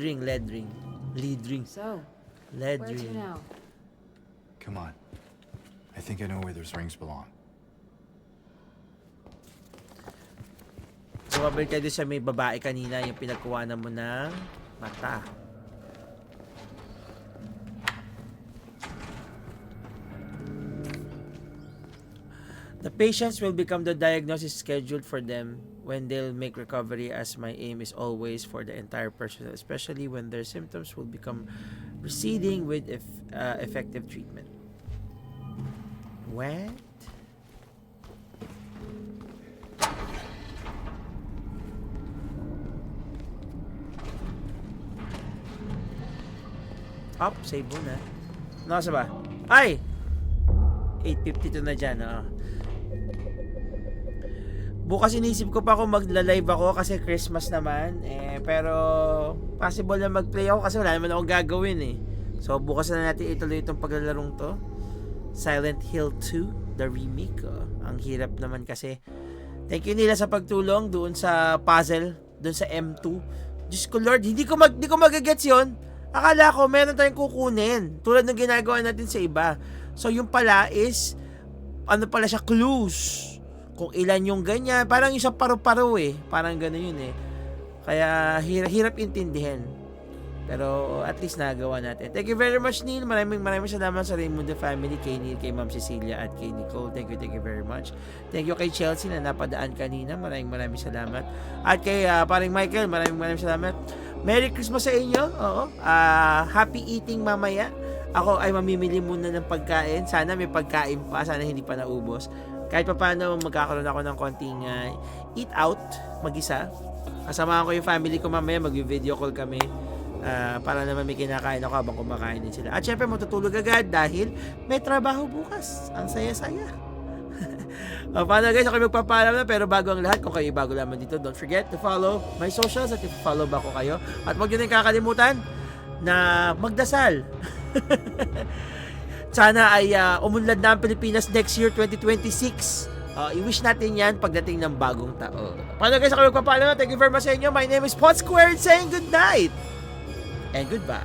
ring. Lead ring. So, Lead where to ring. now? Come on. I think I know where those rings belong. Bumabalik tayo sa may babae kanina, yung pinagkuhanan mo ng mata. The patients will become the diagnosis scheduled for them when they'll make recovery, as my aim is always for the entire person, especially when their symptoms will become receding with effective treatment. What? Up, save muna. Nasa ba? Ay! 8:52 na dyan, Bukas inisip ko pa kung magla-live ako kasi Christmas naman. Pero possible na mag-play ako kasi wala naman akong gagawin So bukas na natin ituloy itong paglalarong to. Silent Hill 2, the remake. Ang hirap naman kasi. Thank you nila sa pagtulong doon sa puzzle, doon sa M2. Diyos ko Lord, hindi ko magagets yun. Akala ko meron tayong kukunin. Tulad ng ginagawa natin sa iba. So yung pala is, ano pala siya, clues. Kung ilan yung ganyan. Parang yung sa paro-paro Parang gano'n yun Kaya hirap intindihin. Pero at least nagawa natin. Thank you very much, Neil. Maraming salamat sa Raimundo family, kay Neil, kay Ma'am Cecilia, at kay Nicole. Thank you very much. Thank you kay Chelsea na napadaan kanina. Maraming salamat. At kay paring Michael, maraming salamat. Merry Christmas sa inyo. Oo. Happy eating mamaya. Ako ay mamimili muna ng pagkain. Sana may pagkain pa. Sana hindi pa naubos. Kahit pa paano magkakaroon ako ng konting eat out mag-isa. Kasamahan ko yung family ko mamaya. Mag-video call kami. Para naman may kinakain ako habang kumakain din sila. At syempre matutulog agad dahil may trabaho bukas. Ang saya-saya. Paano guys, ako magpapaalam na, pero bago ang lahat, kung kayo bago lamang dito, don't forget to follow my socials at i-follow ba ko kayo. At huwag nyo din kakalimutan na magdasal. Sana ay umunlad na ang Pilipinas next year, 2026. I-wish natin yan pagdating ng bagong taon. Paano guys, ako magpapaalam na. Thank you very much sa inyo. My name is Pod Squared saying good night and goodbye.